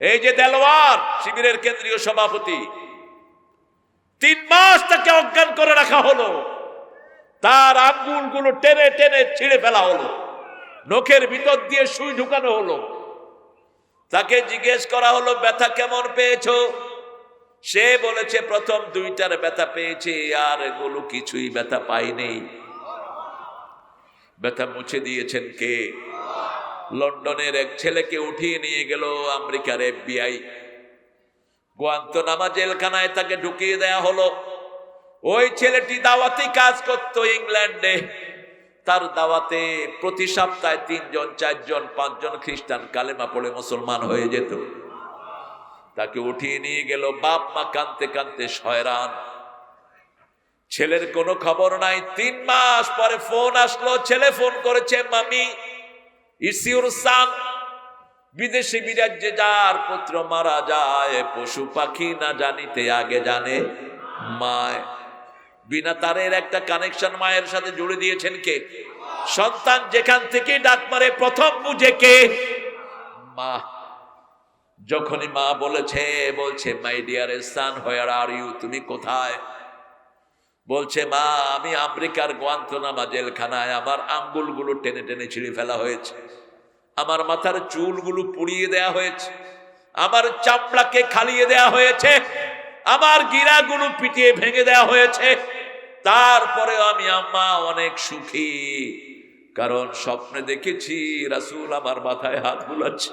এই যে দেলোয়ার শিবিরের কেন্দ্রীয় সভাপতি, 3 মাস তাকে অজ্ঞান করে রাখা হলো, তার আঙ্গুলগুলো টেনে টেনে ছিঁড়ে ফেলা হলো, নখের ভিতর দিয়ে সুই ঢুকানো হলো। তাকে জিজ্ঞেস করা হলো ব্যথা কেমন পেয়েছো? সে বলেছে প্রথম 2টার ব্যথা পেয়েছে, আর এগুলো কিছুই ব্যথা পাইনি। ব্যথা মুছে দিয়েছেন কে? লন্ডনের এক ছেলেকে উঠিয়ে নিয়ে গেল আমেরিকার FBI। গুয়ান্তানামো জেলখানায় তাকে ঢুকিয়ে দেয়া হলো। ওই ছেলেটি দাওয়াতি কাজ করত ইংল্যান্ডে। তার দাওয়াতে প্রতি সপ্তাহে 3 জন 4 জন 5 জন খ্রিস্টান কালেমা পড়ে মুসলমান হয়ে যেত। তাকে উঠিয়ে নিয়ে গেল, বাপ মা কাঁদতে কাঁদতে শয়রান। ছেলের কোনো খবর নাই। 3 মাস পরে ফোন আসলো, ছেলে ফোন করেছে, মামি ইটস ইউর সান। বিদেশি বিরাজ্যে যার পুত্র মারা যায়, পশু পাখি না জানিতে আগে জানে মায়। বিনা তারের একটা কানেকশন মায়ের সাথে জুড়ে দিয়েছেন কে? সন্তান যেখান থেকে ডাক মারে প্রথম বুঝে কে? মা। যখনই মা বলছে my dear son where are you, তুমি কোথায়? বলছে মা আমি আমেরিকার গুয়ান্তানামো জেলখানায়, আমার আঙ্গুলগুলো টেনে টেনে ছিঁড়ে ফেলা হয়েছে, আমার মাথার চুলগুলো পুড়িয়ে দেয়া হয়েছে, আমার চামড়াকে খালিয়ে দেয়া হয়েছে, আমার গিরাগুলো পিটিয়ে ভেঙে দেয়া হয়েছে। তারপরে আমি আম্মা অনেক সুখী, কারণ স্বপ্নে দেখেছি রাসূল আমার মাথায় হাত বুলাচ্ছে।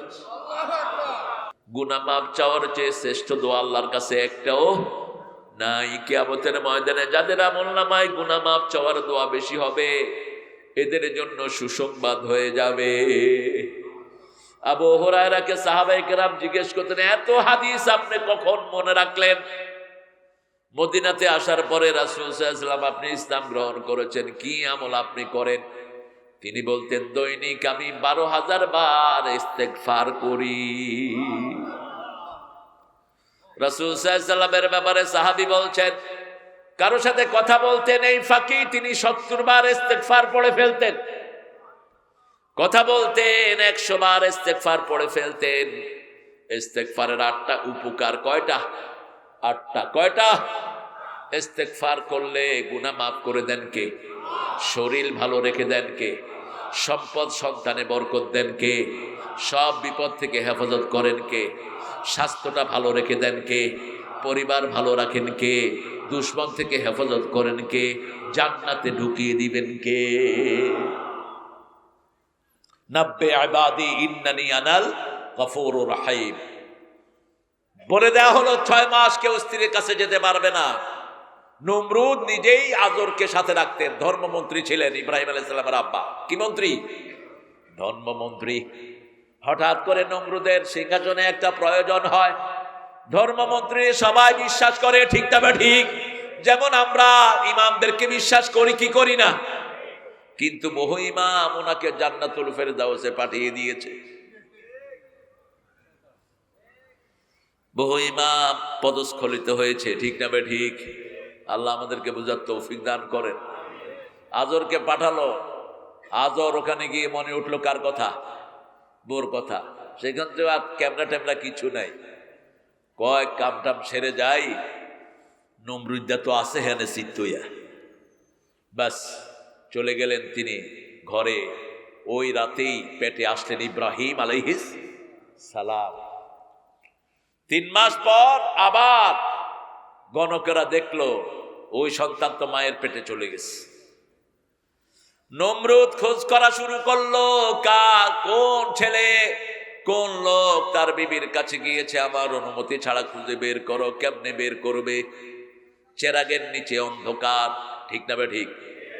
গুনাহ মাফ চাওয়ার চেয়ে শ্রেষ্ঠ দোয়া আল্লাহর কাছে একটাও নাই। কিয়ামতের ময়দানে যাদের আমলনামায় গুনাহ মাফ চাওয়ার দোয়া বেশি হবে, এদের জন্য সুসংবাদ হয়ে যাবে। আবু হুরায়রাকে সাহাবায়ে কেরাম জিজ্ঞেস করতেন, এত হাদিস আপনি কখন মনে রাখলেন? মদিনাতে আসার পরে রাসূল সাল্লাল্লাহু আলাইহি ওয়াসাল্লাম আপনি ইসলাম গ্রহণ করেছেন, কি আমল আপনি করেন? তিনি বলতেন দৈনিক আমি 12,000 বার ইস্তেগফার করি। রাসূল সাল্লাল্লাহু আলাইহি ওয়াসাল্লামের ব্যাপারে সাহাবী বলছেন, কারো সাথে কথা বলতেন এই ফাঁকি তিনি 70 বার ইস্তেগফার পড়ে ফেলতেন। কথা বলতেন 100 বার ইস্তেগফার পড়ে ফেলতেন। ইস্তেগফারের 8টা উপকার। কয়টা? 8টা। কয়টা? ইস্তেগফার করলে গুনাহ মাফ করে দেন কে? শরীর ভালো রেখে দেন কে? সম্পদ সন্তানে বরকত দেন কে? সব বিপদ থেকে হেফাজত করেন কে? স্বাস্থ্যটা ভালো রেখে দেন কে? পরিবার ভালো রাখেন কে? দুশমন থেকে হেফাজত করেন কে? জান্নাতে ঢুকিয়ে দিবেন কে? নাব্বে ইবাদি ইন্নানি আনাল গফুরুর রহিম। বলে দেয়া হলো 6 মাস কেউ স্ত্রীর কাছে যেতে পারবে না। নমরুদ নিজেই আজরকে সাথে রাখতেন। ধর্মমন্ত্রী ছিলেন ইব্রাহিম আলাইহিস সালামের আব্বা। কি মন্ত্রী? ধর্মমন্ত্রী। হঠাৎ করে নমরুদের সিংহাসনে একটা প্রয়োজন হয়। ধর্মমন্ত্রী সবাই বিশ্বাস করে, ঠিক তবে ঠিক, যেমন আমরা ইমামদেরকে বিশ্বাস করি কি করি না। কিন্তু বহু ইমাম ওনাকে জান্নাতুল ফেরদাউসে পাঠিয়ে দিয়েছে। বহু ইমাম পদস্খলিত হয়েছে, ঠিক না বে ঠিক? আল্লাহ আমাদেরকে বুঝার তৌফিক দান করেন। আজরকে পাঠালো। আজর ওখানে গিয়ে মনে উঠলো কার কথা? বোর কথা। সেখান থেকে আর ক্যামেরা ট্যামেরা কিছু নাই। কয় কামটাম সেরে যাই, নমরুদ্দা তো আছে হেনে সিদ্ধইয়া। বাস চলে গেলেন তিনি ঘরে। ওই রাতেই পেটে আসলেন ইব্রাহিম আলাইহিস সালাম। 3 মাস পর আবার গণকেরা দেখলো ওই সন্তান তো মায়ের পেটে চলে গেছে। নমরুদ খোঁজ করা শুরু করলো, কোন ছেলে কোন লোক তার বিবির কাছে গিয়েছে, আমার অনুমতি ছাড়া খুঁজে বের করো। কেমনে বের করবে? চেরাগের নিচে অন্ধকার, ঠিক না বে ঠিক?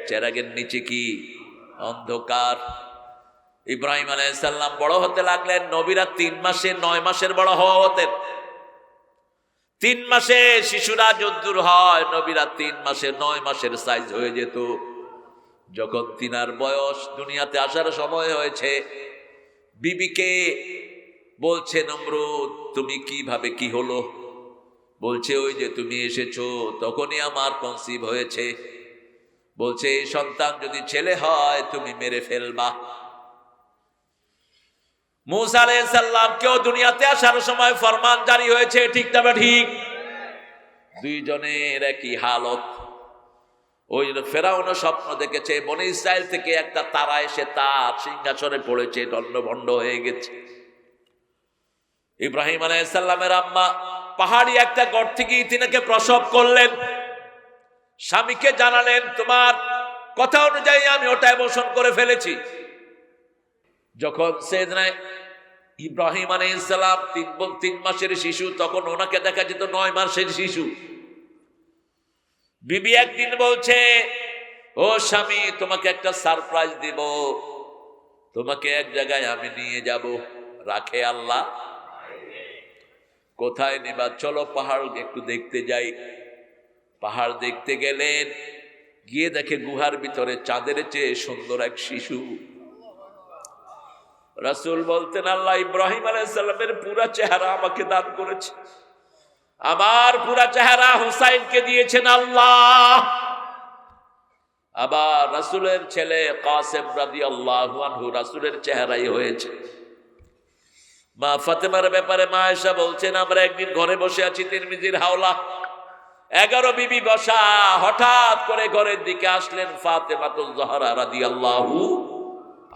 চেরাগের নিচে কি? অন্ধকার। ইব্রাহিম আলাইহিস সালাম বড় হতে লাগলেন। নবীরা 3 মাসে 9 মাসের বড় হতেন। 3 মাসে শিশুরা যদ্দুর হয়, নবীরা 3 মাসে 9 মাসের সাইজ হয়ে যেত। যখন তিনার বয়স, দুনিয়াতে আসার সময় হয়েছে, বিবিকে বলছে নমরুদ তুমি কিভাবে কি হলো? বলছে ওই যে তুমি এসেছো তখনই আমার কনসিভ হয়েছে। বলছে এই সন্তান যদি ছেলে হয় তুমি মেরে ফেলবা। মূসা আলাইহিস সালাম কেউ দুনিয়াতে আসার সময় ফরমান জারি হয়েছে, ঠিক না ঠিক? দুইজনের একই হালত। ওই ফেরাউনও স্বপ্ন দেখেছে বনি ইসরাইল থেকে একটা তারা এসে তার সিংহাসনে পড়েছে, দণ্ডভণ্ড হয়ে গেছে। ইব্রাহিম আলাইহিস সালামের আম্মা পাহাড়ি একটা গড় থেকে তিনাকে প্রসব করলেন। স্বামীকে জানালেন, তোমার কথা অনুযায়ী আমি ওটা অ্যাবর্শন করে ফেলেছি। যখন সাইয়েদনা ইব্রাহিম আলাইহিস সালাম 3 মাসের শিশু, তখন ওনাকে দেখা যেত 9 মাসের শিশু। বিবি একদিন বলছে, ও স্বামী, তোমাকে একটা সারপ্রাইজ দিব, তোমাকে এক জায়গায় আমি নিয়ে যাব। রাখে আল্লাহ। কোথায় নিবা? চলো পাহাড় একটু দেখতে যাই। পাহাড় দেখতে গেলেন, গিয়ে দেখে গুহার ভিতরে চাঁদের চেয়ে সুন্দর এক শিশু। রাসূল বলতেন, আল্লাহ ইব্রাহিম আলাইহিস সালামের পুরা চেহারা আমাকে দান করেছে, আমার পুরা চেহারা হুসাইনকে দিয়েছেন আল্লাহ। আবার রাসূলের ছেলে কাসেম রাদিয়াল্লাহু আনহু রাসূলের চেহারাই হয়েছে। মা ফাতেমার ব্যাপারে মা আয়েশা বলছেন, আমরা একদিন ঘরে বসে আছি, তিরমিজির হাওলা, 11 বিবি বসা। হঠাৎ করে ঘরের দিকে আসলেন ফাতেমাতুজ জাহরা রাদিয়াল্লাহু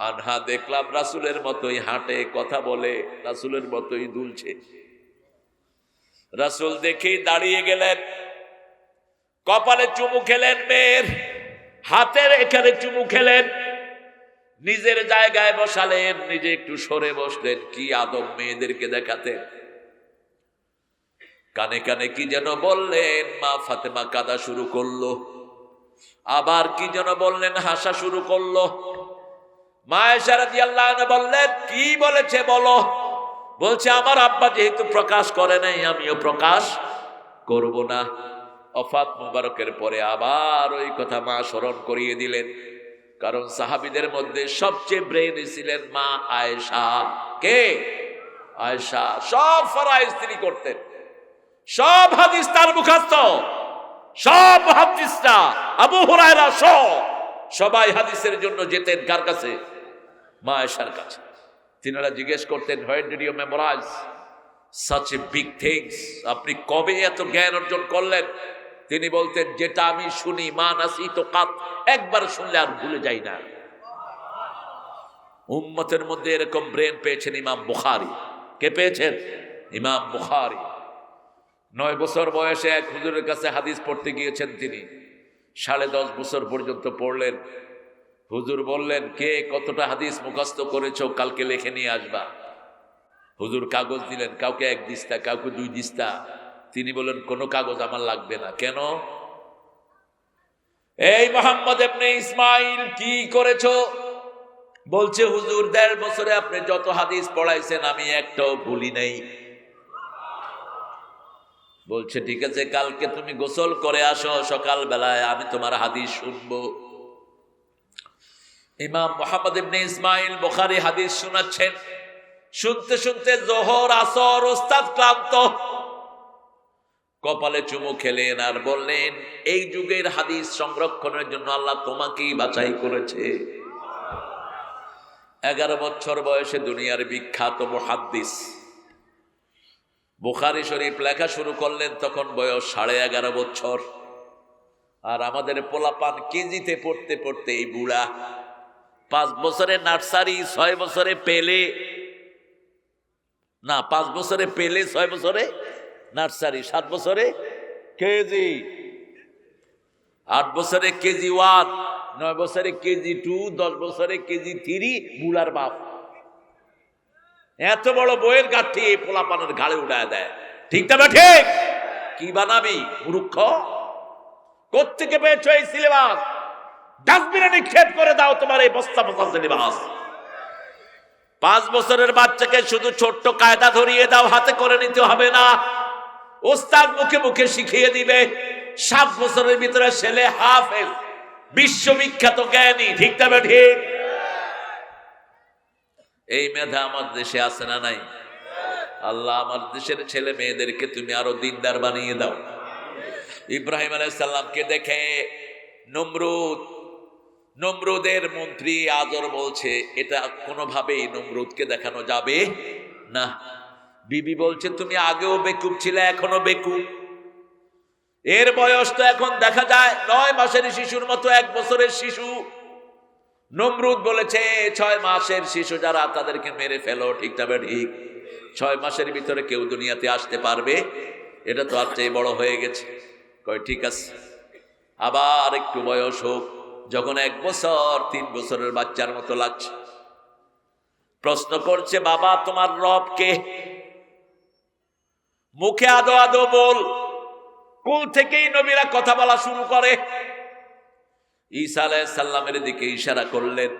আনহা। দেখলাম রাসূলের মতোই হাঁটে, কথা বলে, রাসূলের মতোই দুলছে। রাসূল দেখেই দাঁড়িয়ে গেলেন, কপালে চুমু খেলেন, মেয়ের হাতের এখানে চুমু খেলেন, নিজের জায়গায় বসালেন, নিজে একটু সরে বসলেন। কি আদব মেয়েদেরকে দেখাতেন। কানে কানে কি যেন বললেন, মা ফাতেমা কাঁদা শুরু করলো। আবার কি যেন বললেন, হাসা শুরু করলো। মা আয়েশা রাদিয়াল্লাহু আনহা বললেন, কি বলেছে বলো? বলছে, আমার আব্বা যেহেতু প্রকাশ করে নাই, আমিও প্রকাশ করব না। ওফাত মুবারকের পরে আবার ওই কথা মা স্মরণ করিয়ে দিলেন। কারণ সাহাবীদের মধ্যে সবচেয়ে ব্রেইনি ছিলেন মা আয়েশা। কে? আয়েশা। সব ফরআইজ তিনি করতেন, সব হাদিস তার মুখস্থ, সব মুহাদ্দিসরা আবু হুরায়রা সবাই হাদিসের জন্য যেতেন কার কাছে? মা আয়েশার কাছে। তিনারা জিজ্ঞেস করতেন, what did you memorize such a big things? আপনি কবে এত জ্ঞান অর্জন করলেন? তিনি বলতেন, যেটা আমি শুনি, মা নাসিত কাত, একবার শুনলে আর ভুলে যাই না। উম্মতের মধ্যে এরকম ব্রেন পেয়েছেন ইমাম বুখারী। কে পেয়েছেন? ইমাম বুখারী। 9 বছর বয়সে এক হুজুরের কাছে হাদিস পড়তে গিয়েছেন তিনি। 10.5 বছর পর্যন্ত পড়লেন। হুজুর বললেন, কে কতটা হাদিস মুখস্থ করেছো কালকে লিখে নিয়ে আসবা। হুজুর কাগজ দিলেন, কাউকে 1 দিস্তা, কাউকে 2 দিস্তা। তিনি বললেন, কোনো কাগজ আমার লাগবে না। কেন? এই মোহাম্মদ ইবনে ইসমাইল কি করেছো? বলছে, হুজুর 1.5 বছরে আপনি যত হাদিস পড়াইছেন আমি একটাও ভুলি নাই। বলছে, ঠিক আছে, কালকে তুমি গোসল করে আসো, সকাল বেলায় আমি তোমার হাদিস শুনবো। ইমাম মুহাম্মদ ইবনে ইসমাইল বুখারী হাদিস শোনাচ্ছেন। শুনতে শুনতে যোহর আসর, ওস্তাদ ক্লান্ত, কপালে চুমু খেলেন আর বললেন, এই যুগের হাদিস সংরক্ষণের জন্য আল্লাহ তোমাকেই বাছাই করেছে। 11 বছর বয়সে দুনিয়ার বিখ্যাত মুহাদ্দিস বুখারী শরীফ লেখা শুরু করলেন, তখন বয়স 11.5 বছর। আর আমাদের পোলাপান কেজিতে পড়তে পড়তে এই বুড়া। 5 বছরে নার্সারি, 6 বছরে পেলে, না 5 বছরে পেলে, 6 বছরে নার্সারি, 7 বছরে কেজি, 8 বছরে কেজি 1, 9 বছরে কেজি 2, 10 বছরে কেজি 3। বুড়ার বাপ এত বড় বইয়ের গাঠি এই পোলাপানের ঘাড়ে উঠায় দেয়। ঠিক না ঠিক? কি বানাবি মূর্খ? কোত্থেকে পেয়েছো এই সিলেবাস? ডাস্টবিনে নিক্ষেপ করে দাও তোমার এই বস্তা বস্তা সিলেবাস। 5 বছরের বাচ্চাকে শুধু ছোট্ট কায়দা ধরিয়ে দাও, হাতে করে নিতে হবে না, ওস্তাদ মুখে মুখে শিখিয়ে দিবে। 7 বছরের ভিতরে ছেলে হাফেজ, বিশ্ববিখ্যাত জ্ঞানী। ঠিক না ঠিক? এই মেধা আমার দেশে আছে না নাই? আল্লাহ আমার দেশের ছেলে মেয়েদেরকে তুমি আরো দিনদার বানিয়ে দাও। ইব্রাহিম আলাইহিস সালামকে দেখে নমরুদের মন্ত্রী আজর বলছে এটা কোনোভাবেই নমরুদকে দেখানো যাবে না। বিবি বলছে তুমি আগেও বেকুব ছিলে, এখনো বেকুব। এর বয়স তো এখন দেখা যায় 9 মাসের শিশুর মতো, 1 বছরের শিশু। নমরুদ বলেছে 6 মাসের শিশু যারা তাদেরকে মেরে ফেলো, ঠিক না ঠিক? 6 মাসের ভিতরে কেউ দুনিয়াতে আসতে পারবে? এটা তো আর চেয়ে বড় হয়ে গেছে। কয় ঠিক আছে, আবার একটু বয়স হোক, যখন 1 বছর 3 বছরের বাচ্চার মতো লাগছে। প্রশ্ন করছে বাবা তোমার রব কে? মুখে আদো আদো বল। কুল থেকেই নবীরা কথা বলা শুরু করে। ঈসা আলাইহিস সালামের দিকে ইশারা করলেন,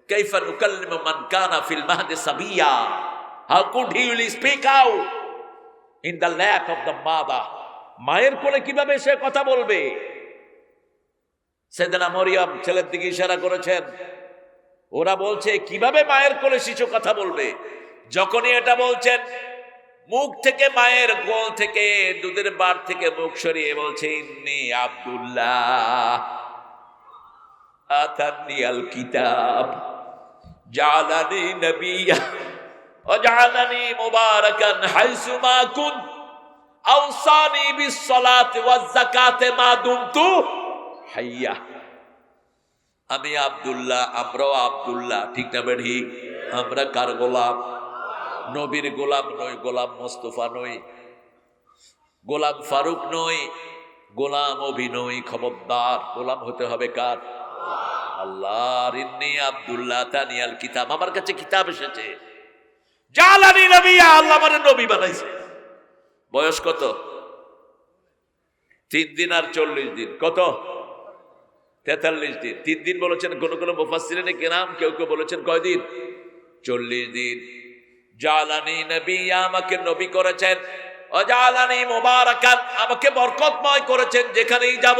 কাইফা নুকাল্লিমু মান কানা ফিল মাহদি সাবিয়া, how could he will speak out in the lap of the mother. মায়ের কোলে কিভাবে সে কথা বলবে? সাইয়েদনা মরিয়ম ছেলের দিকে ইশারা করেছেন। ওরা বলছে কিভাবে মায়ের কোলে শিশু কথা বলবে? যখনই এটা বলছেন, মুখ থেকে, মায়ের কোল থেকে, দুধের বার থেকে মুখ সরিয়ে বলছে ইন্নী আব্দুল্লাহ আতানি আল কিতাব জালানি নবিয়্যা ওয়া জালানি মুবারাকান হাইসু মা কুনত আওসানি বিস সালাতি ওয়াজ যাকাতি মা দুমতু হাইয়া। আমি আব্দুল্লাহ, আমরাও আব্দুল্লাহ, ঠিক না ঠিক? আমরা কার গোলাম? নবীর গোলাম নই, গোলাম মোস্তফা নই, গোলাম ফারুক নই, গোলাম অভিনয়। খবরদার, গোলাম হতে হবে কার? আল্লাহর। ইন্নী আব্দুল্লাহ তানিয়াল কিতাব, আমার কাছে কিতাব এসেছে। জালানি নবিয়্যা, আল্লাহ আমারে নবী বানাইছে। বয়স কত? 3 দিন আর 40 দিন। কত? 43 দিন। 3 দিন বলেছেন কোন কোন মুফাসসিরিনে কেরাম, কেউ কেউ বলেছেন কয়দিন? 40 দিন। জালানি নবিয়্যা, আমাকে নবী করেছেন। ওয়া জালানি মুবারাকান, আমাকে বরকতময় করেছেন যেখানেই যাব।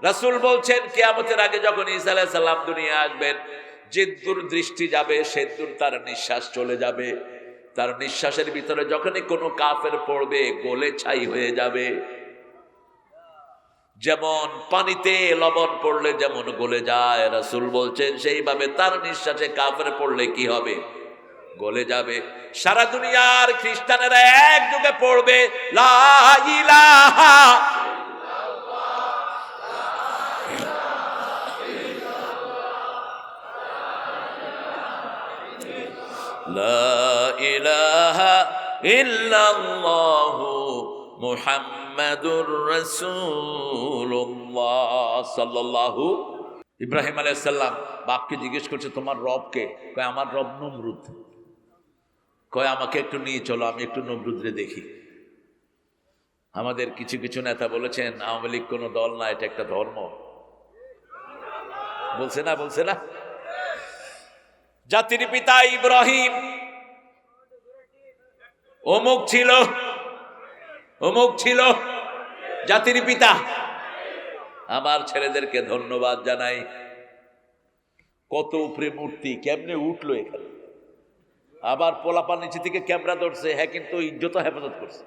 রাসূল বলছেন কিয়ামতের আগে যখন ঈসা আলাইহিস সালাম দুনিয়া আসবেন, যে দূর দৃষ্টি যাবে সে দূর তার নিঃশ্বাস চলে যাবে। তার নিঃশ্বাসের ভিতরে যখনই কোনো কাফের পড়বে গলে ছাই হয়ে যাবে। যেমন পানিতে লবণ পড়লে যেমন গলে যায়, রাসূল বলছেন সেইভাবে তার নিঃশ্বাসে কাফের পড়লে কি হবে? গলে যাবে। সারা দুনিয়ার খ্রিস্টানেরা একযোগে পড়বে লা ইলাহা লা ইলাহা ইল্লাল্লাহু মুহাম্মাদুর রাসূলুল্লাহ সাল্লাল্লাহু। ইব্রাহিম আলাইহিস সালাম বাপকে জিজ্ঞেস করছে তোমার রব কে? কয় আমার রব নমরুদ। কয় আমাকে একটু নিয়ে চলো, আমি একটু নমরুদরে দেখি। আমাদের কিছু কিছু নেতা বলেছেন আওয়ামী লীগ কোনো দল না, এটা একটা ধর্ম। বলছে না? বলছে না? জাতির পিতা ইব্রাহিম অমুক ছিল, অমুক ছিল, জাতির পিতা। আমার ছেলেদেরকে ধন্যবাদ জানাই। কত উপরে মূর্তি, কেমনে উঠলো এখানে। আবার পোলাপান নিচে থেকে ক্যামেরা ধরছে, হ্যাঁ, কিন্তু ইজ্জত হেফাজত করছে।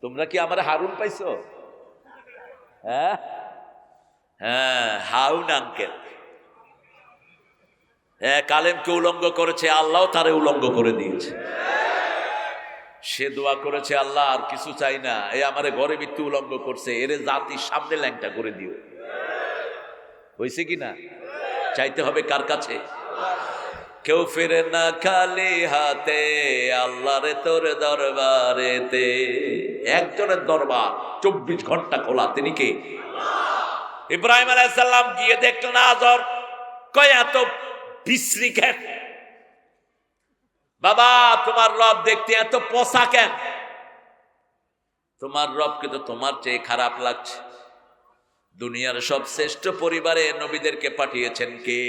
তোমরা কি আমার হারুন পাইছো? হ্যাঁ হ্যাঁ, হারুন আঙ্কেল। কালেমকে উলঙ্গ করেছে, আল্লাহ তারে উলঙ্গ করে দিয়েছে। সে দোয়া করেছে আল্লাহ আর কিছু চাই না, আমারে ঘরে মৃত্যু উলঙ্গ করছে, এর জাতির সামনে ল্যাংটা করে দিও। হয়েছে কি না? চাইতে হবে কার কাছে? কেউ ফিরে না খালি হাতে, আল্লাহরে তোর দরবারেতে। একজনের দরবার 24 ঘন্টা খোলা, তিনি কে? ইব্রাহিম আলাইহিস সালাম গিয়ে দেখলেন আজর। কয় এত বিশ্রী কেন বাবা? তোমার রব দেখতে এত পচা কেন? তোমার রবকে তো তোমার চেয়ে খারাপ লাগছে। দুনিয়ার সব শ্রেষ্ঠ পরিবারে নবীদেরকে পাঠিয়েছেন কে?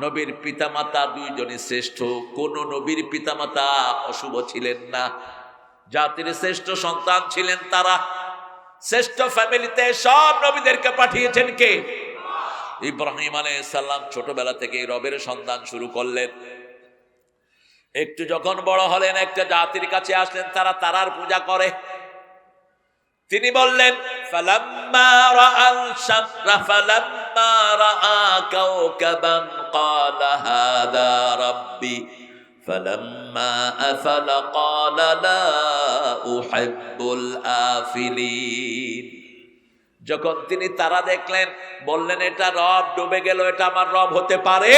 নবীর পিতামাতা 2 জনই শ্রেষ্ঠ। কোন নবীর পিতামাতা অশুভ ছিলেন না। জাতির শ্রেষ্ঠ সন্তান ছিলেন তারা। শ্রেষ্ঠ ফ্যামিলিতে সব নবীদেরকে পাঠিয়েছেন কে? ইব্রাহিম আলাইহিস সালাম ছোটবেলা থেকেই রবের সন্ধান শুরু করলেন। একটু যখন বড় হলেন, একটা জাতির কাছে আসলেন, তারা তারার পূজা করে। তিনি বললেন ফালাম্মা রাআল শামসা ফালাম্মা রাআ কাওকাবান ক্বালা হাযা রাব্বি ফালাম্মা আফালা ক্বালা লা উহিব্বুল আফিলিন। যখন তিনি তারা দেখলেন বললেন এটা রব, ডুবে গেল, এটা আমার রব হতে পারে।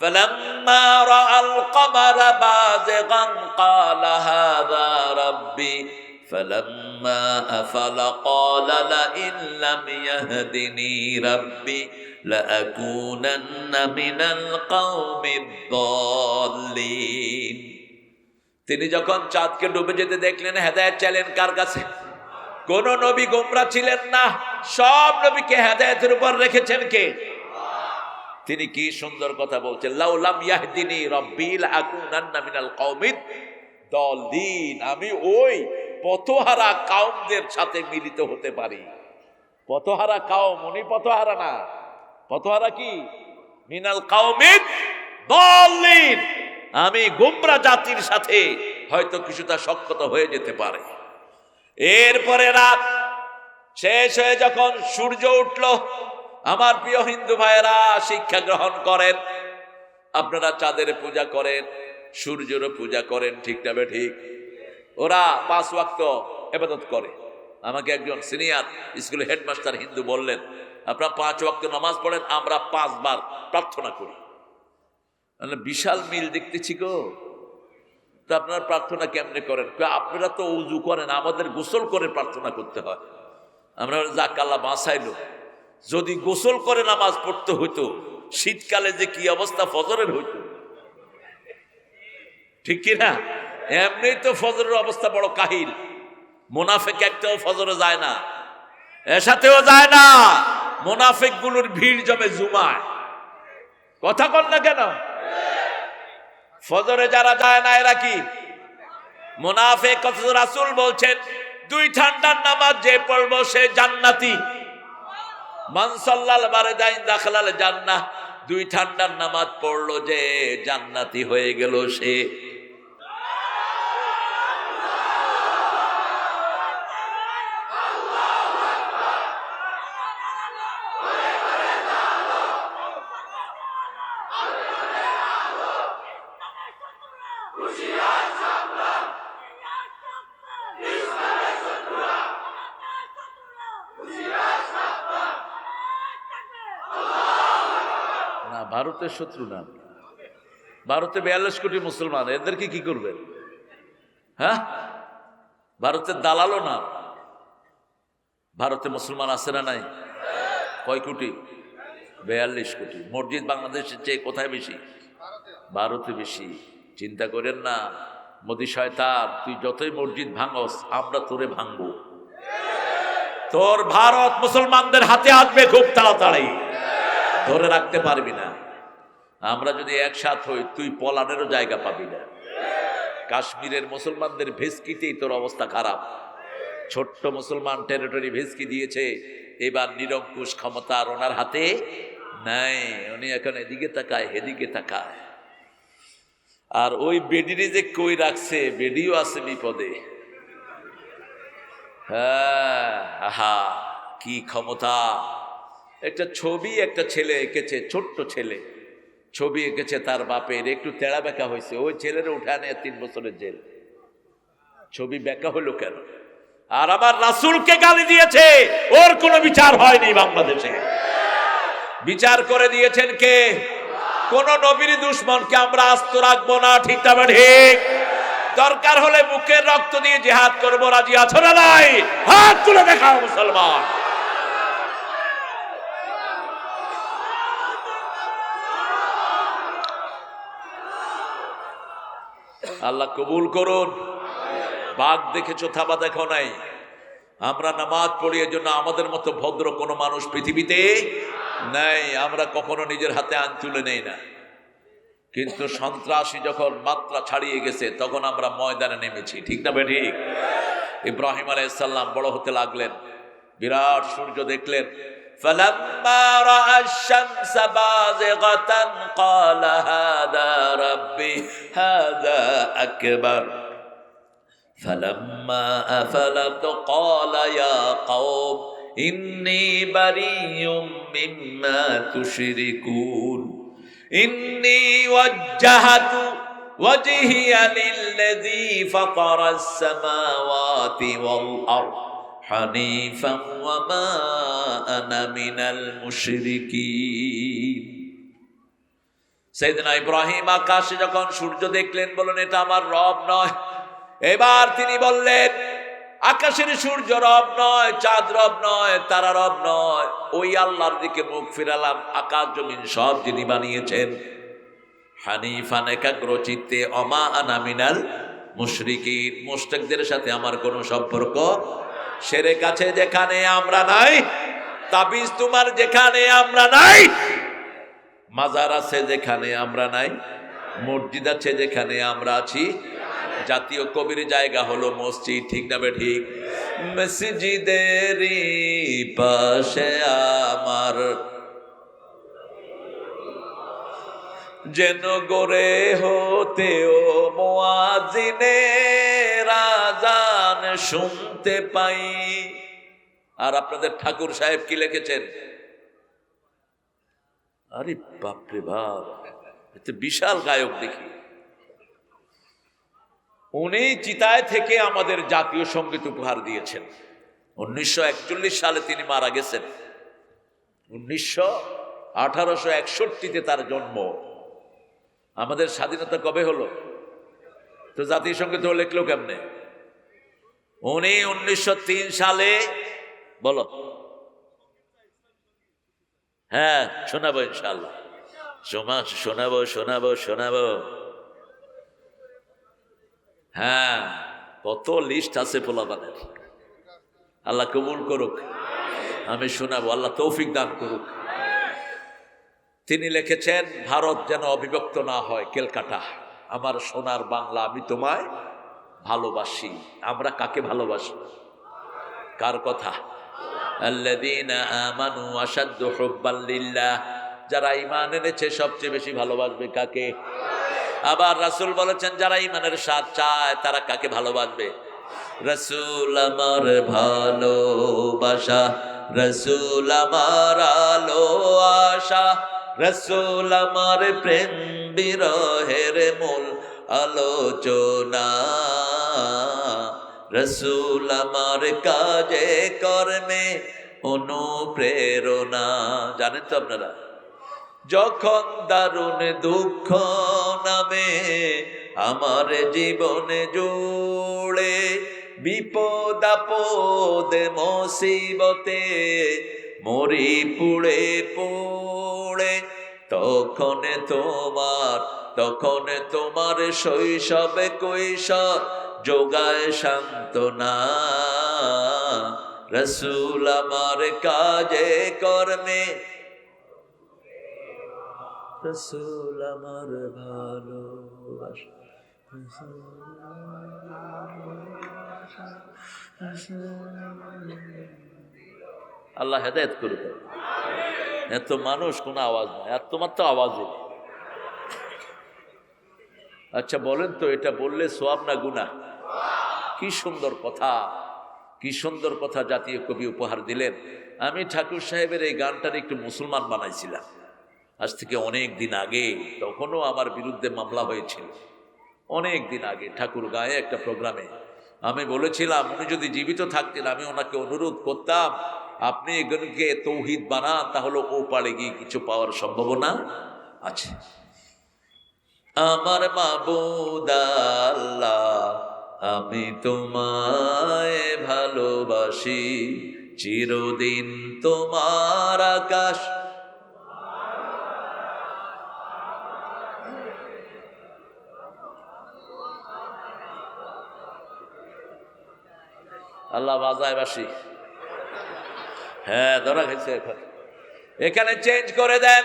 ফালাম্মা রাআল কমারা বাযিগান ক্বালা হাযা রাব্বি ফালাম্মা আফালা ক্বালা লা ইন লাম ইয়াহদিনি রাব্বি লাআকুনান্না মিনাল কওমিদ দাল্লিন। তিনি যখন চাঁদকে ডুবে যেতে দেখলেন হেদায়েত চাইলেন কার কাছে? কোন নবী গোমরা ছিলেন না, সব নবীকে হেদায়েতের উপর রেখেছেন কে? তিনি কি সুন্দর কথা বলছেন, লাউ লাম ইয়াহদিনি রাব্বি লাআকুনান্না মিনাল কওমিদ দাল্লিন। আমি ওই পথহারা কওমদের সাথে মিলিত হতে পারি। পথহারা কওম, উনি পথহারা না, পথহারা কি? মিনাল কওমিদ দাল্লিন। আমি গোমরা জাতির সাথে হয়তো কিছুটা সখ্যতা হয়ে যেতে পারে। এরপরে রাত শেষ হয়ে যখন সূর্য উঠল, আমার প্রিয় হিন্দু ভাইয়েরা শিক্ষা গ্রহণ করেন। আপনারা চাঁদের পূজা করেন, সূর্যেরও পূজা করেন, ঠিক না ঠিক? ওরা 5 ওয়াক্ত ইবাদত করে। আমাকে একজন সিনিয়র স্কুলের হেডমাস্টার হিন্দু বললেন, আপনারা 5 ওয়াক্ত নামাজ পড়েন, আমরা 5 বার প্রার্থনা করি। বিশাল মিল দেখতেছি গো। তো আপনারা প্রার্থনা কেমনে করেন? আপনারা তো উজু করেন, আমাদের গোসল করে প্রার্থনা করতে হয়। আমরা যাক আল্লাহ বাঁচাইলো। যদি গোসল করে নামাজ পড়তে হইতো, শীতকালে যে কি অবস্থা ফজরের হইতো, ঠিক কিনা? এমনি তো ফজরের অবস্থা বড় কাহিল। মুনাফিক একটাও ফজরে যায় না, এসাতেও যায় না। মুনাফিক গুলোর ভিড় জমে জুমায়। কথা কন না কেন? ফজরে যারা যায় না এরা কি মুনাফিক? রাসূল বলছেন 2 ঠান্ডার নামাজ যে পড়বো সে জান্নাতি। মান সাল্লাল বারদাইন দাখালাল জান্নাহ। 2 ঠান্ডার নামাজ পড়লো যে জান্নাতি হয়ে গেল সে। ভারতের শত্রু না, ভারতে 42 কোটি মুসলমান, এদেরকে কি করবেন? হ্যাঁ, ভারতের দালালও না। ভারতে মুসলমান আছে না নাই? কয় কোটি? 42 কোটি। মসজিদ বাংলাদেশের চেয়ে কোথায় বেশি? ভারতে বেশি। চিন্তা করেন না, মোদি শয়তান, তুই যতই মসজিদ ভাঙস আমরা তোরে ভাঙবো। তোর ভারত মুসলমানদের হাতে আসবে খুব তাড়াতাড়ি, ধরে রাখতে পারবি না। আমরা যদি একসাথ হই, তুই পলানেরও জায়গা পাবি না। কাশ্মীরের মুসলমানদের ভেস্কিতেই তোর অবস্থা খারাপ। ছোট্ট মুসলমান টেরিটরি ভেস্কি দিয়েছে, এবার নিরঙ্কুশ ক্ষমতা আর ওনার হাতে নাই। উনি এখন এদিকে তাকায়, এদিকে তাকায়। আর ওই বেডিরে যে কই রাখছে, বেডিও আছে বিপদে। হ্যাঁ, আহা কি ক্ষমতা! একটা ছবি একটা ছেলে এঁকেছে, ছোট্ট ছেলে ছবি এঁকেছে তার বাপের, একটু তেড়া বেঁকা হয়েছে, ওই ছেলের উঠায় নেয় 3 বছরের জেল। ছবি বেঁকা হলো কেন? আর আমার রাসূলকে গালি দিয়েছে, ওর কোনো বিচার হয়নি বাংলাদেশে। বিচার করে দিয়েছেন কে? কোন নবীর দুশমনকে আমরা আস্ত রাখবো না, ঠিক না ঠিক? দরকার হলে বুকের রক্ত দিয়ে জিহাদ করবো, রাজি আছো না নাই? হাত তুলে দেখাও মুসলমান। আল্লাহ কবুল করুন। বাঘ দেখেছো, থাবা দেখো নাই। আমরা নামাজ পড়ি, এর জন্য আমাদের মতো ভদ্র কোনো মানুষ পৃথিবীতে নাই। আমরা কখনো নিজের হাতে আইন তুলে নেই না। কিন্তু সন্ত্রাসী যখন মাত্রা ছাড়িয়ে গেছে, তখন আমরা ময়দানে নেমেছি, ঠিক না ঠিক? ইব্রাহিম আলাইহিস সালাম বড় হতে লাগলেন, বিরাট সূর্য দেখলেন। فلما رأى الشمس بازغة قال هذا ربي هذا أكبر ফালাম্মা আফালাত ক্বালা ইয়া কওম ইন্নী বারিয়্যুম মিম্মা তুশরিকুন ইন্নী ওয়াজ্জাহতু ওয়াজহিয়া লিল্লাযী ফাতারাস সামাওয়াতি ওয়াল আরদ হানিফান ওয়া মা আনা মিনাল মুশরিকিন। সাইয়েদনা ইব্রাহিম আকাশে যখন সূর্য দেখলেন বললেন এটা আমার রব নয়। এবার তিনি বললেন আকাশের সূর্য রব নয়, চাঁদ রব নয়, তারা রব নয়, ওই আল্লাহর দিকে মুখ ফিরালাম আকাশ জমিন সব যিনি বানিয়েছেন। হানিফান একাগ্র চিত্তে অমা আনা মিনাল মুশরিকিন, মুশরিকদের সাথে আমার কোনো সম্পর্ক। শিরক আছে যেখানে আমরা নাই, তাবিজ তোমার যেখানে আমরা নাই, মাজার আছে যেখানে আমরা নাই, মসজিদ আছে যেখানে আমরা আছি। জাতীয় কবির জায়গা হলো মসজিদ, ঠিক না বে ঠিক? মসজিদেরই পাশে আমার যেন গড়ে হতেও মুয়াজ্জিনের আযান শুনতে পাই। আর আপনাদের ঠাকুর সাহেব কি লিখেছেন? আরে বাপরে বাপ, এতে বিশাল গায়ক দেখি। উনি চিতায় থেকে আমাদের জাতীয় সঙ্গীত উপহার দিয়েছেন। 1941 সালে তিনি মারা গেছেন। 1861-তে তার জন্ম। আমাদের স্বাধীনতা কবে হলো? তো জাতীয় সঙ্গীত লিখলো কেমনে? উনি 1903 সালে, বলো, হ্যাঁ শোনাবো ইনশাআল্লাহ, শোনাবো। হ্যাঁ, কত লিস্ট আছে পোলাপানের। আল্লাহ কবুল করুক, আমি শোনাবো, আল্লাহ তৌফিক দান করুক। তিনি লিখেছেন ভারত যেন অবিভক্ত না হয়, ক্যালকাটা আমার সোনার বাংলা, আমি তোমায় ভালোবাসি। আমরা কাকে ভালোবাসি? কার কথা? আল্লাযীনা আমানু আশাদ্দু হুব্বান লিল্লাহ, যারা ঈমান এনেছে সবচেয়ে বেশি ভালোবাসবে কাকে? আবার রাসূল বলেছেন যারা ঈমানের স্বাদ চায় তারা কাকে ভালোবাসবে? রাসূল আমার ভালোবাসা, রাসূল আমার আলো আশা, রাসূল আমার প্রেম বিরহের মূল আলোচনা, রাসূল আমার কাজে কর্মে অনুপ্রেরণা। জানেন তো আপনারা, যখন দারুণ দুঃখ নামে আমার জীবনে জুড়ে, বিপদ আপদে মুসিবতে মরি পুড়ে পুড়ে, তখন তোমার শৈশবে কৈশোর যোগায় সান্ত্বনা, রাসূল আমার কাজে কর্মে, রাসূল আমার ভালোবাসা। আল্লাহ হেদায়েত করুক। এত মানুষ, কোনো আওয়াজ নাই, আর তোমার তো আওয়াজই। আচ্ছা বলেন তো, এটা বললে সওয়াব না গুনাহ? কি সুন্দর কথা, কি সুন্দর কথা জাতীয় কবি উপহার দিলেন। আমি ঠাকুর সাহেবের এই গানটার একটু মুসলমান বানাইছিলাম আজ থেকে অনেক দিন আগে। তখনও আমার বিরুদ্ধে মামলা হয়েছিল অনেক দিন আগে। ঠাকুর গায়ে একটা প্রোগ্রামে আমি বলেছিলাম উনি যদি জীবিত থাকতেন আমি ওনাকে অনুরোধ করতাম আপনি এগুলোকে তৌহিদ বানান, তাহলে ও পারে গিয়ে কিছু পাওয়ার সম্ভাবনা আছে। আমার মাবুদ আল্লাহ, আমি তোমায় ভালোবাসি, চিরদিন তোমার আকাশ আল্লাহ বাজায় বাসি। হ্যাঁ ধরা গেছে, এখানে চেঞ্জ করে দেন।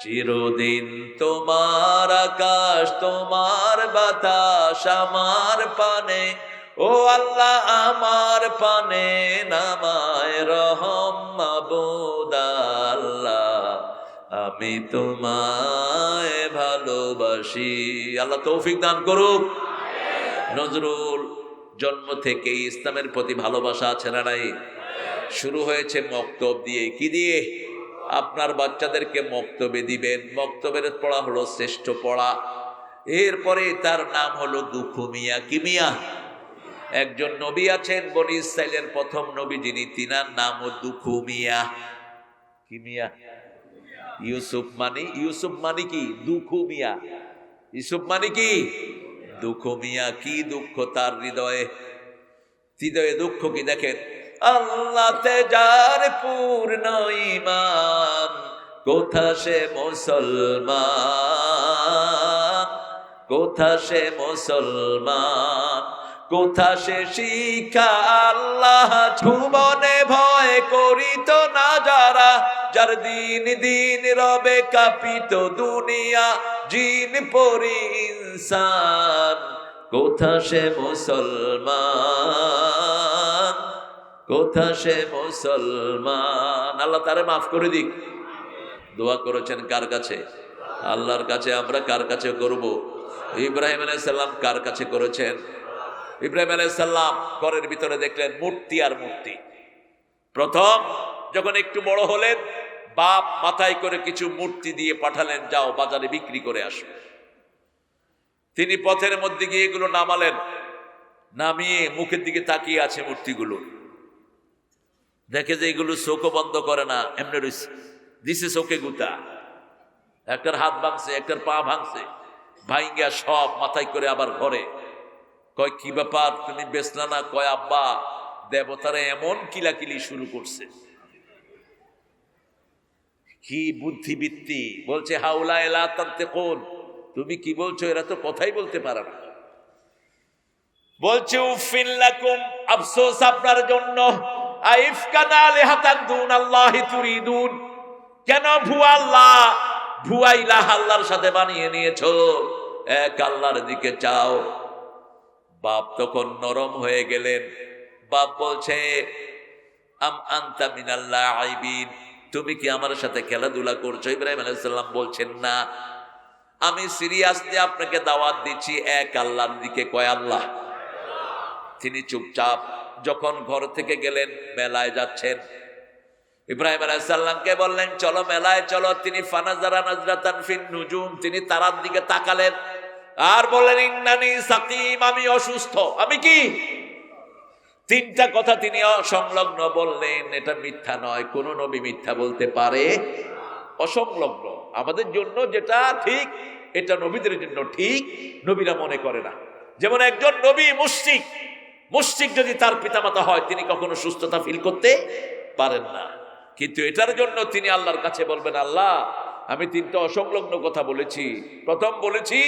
চিরদিন তোমার আকাশ, তোমার বাতাস আমার পানে, ও আল্লাহ আমার পানে নামায় রহম মাবুদ আল্লাহ, আমি তোমায় ভালোবাসি। আল্লাহ তৌফিক দান করুক। নজরুল জন্ম থেকেই ইসলামের প্রতি ভালোবাসা আছে না নাই? শুরু হয়েছে মক্তব দিয়ে। কি দিয়ে? আপনার বাচ্চাদেরকে মক্তবে দিবেন। মক্তবের পড়া হলো শ্রেষ্ঠ পড়া। এরপরে তার নাম হলো দুখু মিয়া। কি মিয়া? একজন নবী আছেন বনি ইসরাইলের প্রথম নবী যিনি, তিনার নামও দুখু মিয়া। কি মিয়া? ইউসুফ মানে কি? দুখু মিয়া। ইউসুফ মানে কি? দুখু মিয়া। কি দুঃখ তার হৃদয়ে? হৃদয়ে দুঃখ কি দেখেন, আল্লাহতে যার পূর্ণ ঈমান, কোথা সে মুসলমান, কোথা সে মুসলমান, কোথা সে শিক্ষা আল্লাহ ভুবনে ভয় করিত না যারা, যার দিন দিন রবে কাঁপিত দুনিয়া, জিন পরি ইনসান, কোথা সে মুসলমান, কোথা সে মুসলমান। আল্লাহ তারে মাফ করে দিক। দোয়া করেছেন কার কাছে? আল্লাহর কাছে। আমরা কার কাছে করব? ইব্রাহিম আলাইহিস সালাম কার কাছে করেছেন? ইব্রাহিম আলাইহিস সালাম ঘরের ভিতরে দেখলেন মূর্তি আর মূর্তি। প্রথম যখন একটু বড় হলেন, বাপ মাথায় করে কিছু মূর্তি দিয়ে পাঠালেন, যাও বাজারে বিক্রি করে আসো। তিনি পথের মধ্যে গিয়ে এগুলো নামালেন, নামিয়ে মুখের দিকে তাকিয়ে আছে মূর্তিগুলো। দেখে যে এগুলো চোখও বন্ধ করে না, এমনি রয়েছে, দিছে চোখে গুতা। একটার হাত ভাঙছে, একটার পা ভাঙছে, ভাইঙ্গা সব মাথায় করে আবার ঘরে। কয় কি ব্যাপার, তুমি বেচলা না? কয় আব্বা, দেবতারা এমন কিলাকিলি শুরু করছে। কি বুদ্ধিবৃত্তি! বলছে হাউলা এলা তান্তে কোন, তুমি কি বলছো? এরা তো কথাই বলতে পারে না। বলছে উফিন লাকুম, আফসোস আপনার জন্য, আইফকান আলিহাতান দুনাল্লাহি তুরিদুন, কেন ভুয়া আল্লাহ, ভুয়া ইলাহ আল্লাহর সাথে বানিয়ে নিয়েছো, এক আল্লাহর দিকে চাও। বাপ তখন নরম হয়ে গেলেন। বাপ বলছে আম আনতা মিনাল লাইবিন, তুমি কি আমার সাথে খেলাধুলা করছো? ইব্রাহিম আলাইহিস সালাম বলছেন না, আমি সিরিয়াসলি আপনাকে দাওয়াত দিচ্ছি এক আল্লাহর দিকে। কয় আল্লাহ? তিনি চুপচাপ। যখন ঘর থেকে গেলেন, মেলায় যাচ্ছেন, ইব্রাহিম আলাইহিস সালামকে বললেন চলো মেলায় চলো। তিনি ফানাজারা নাজরাতান ফিন নুজুম, তিনি তারার দিকে তাকালেন আর বললেন ইন্নানি সাকিম, আমি অসুস্থ। আমি কি? তিনটা কথা তিনি অসংলগ্ন বললেন। এটা মিথ্যা নয়, কোন নবী মিথ্যা বলতে পারে? অসংলগ্ন। আমাদের জন্য যেটা ঠিক, এটা নবীদের জন্য ঠিক, নবীরা মনে করে না। যেমন একজন নবী মুশরিক যদি তার পিতামাতা হয়, তিনি কখনো সুস্থতা ফিল করতে পারেন না। কিন্তু এটার জন্য তিনি আল্লাহর কাছে বলবেন, আল্লাহ আমি তিনটা অসংলগ্ন কথা বলেছি। প্রথম বলেছি,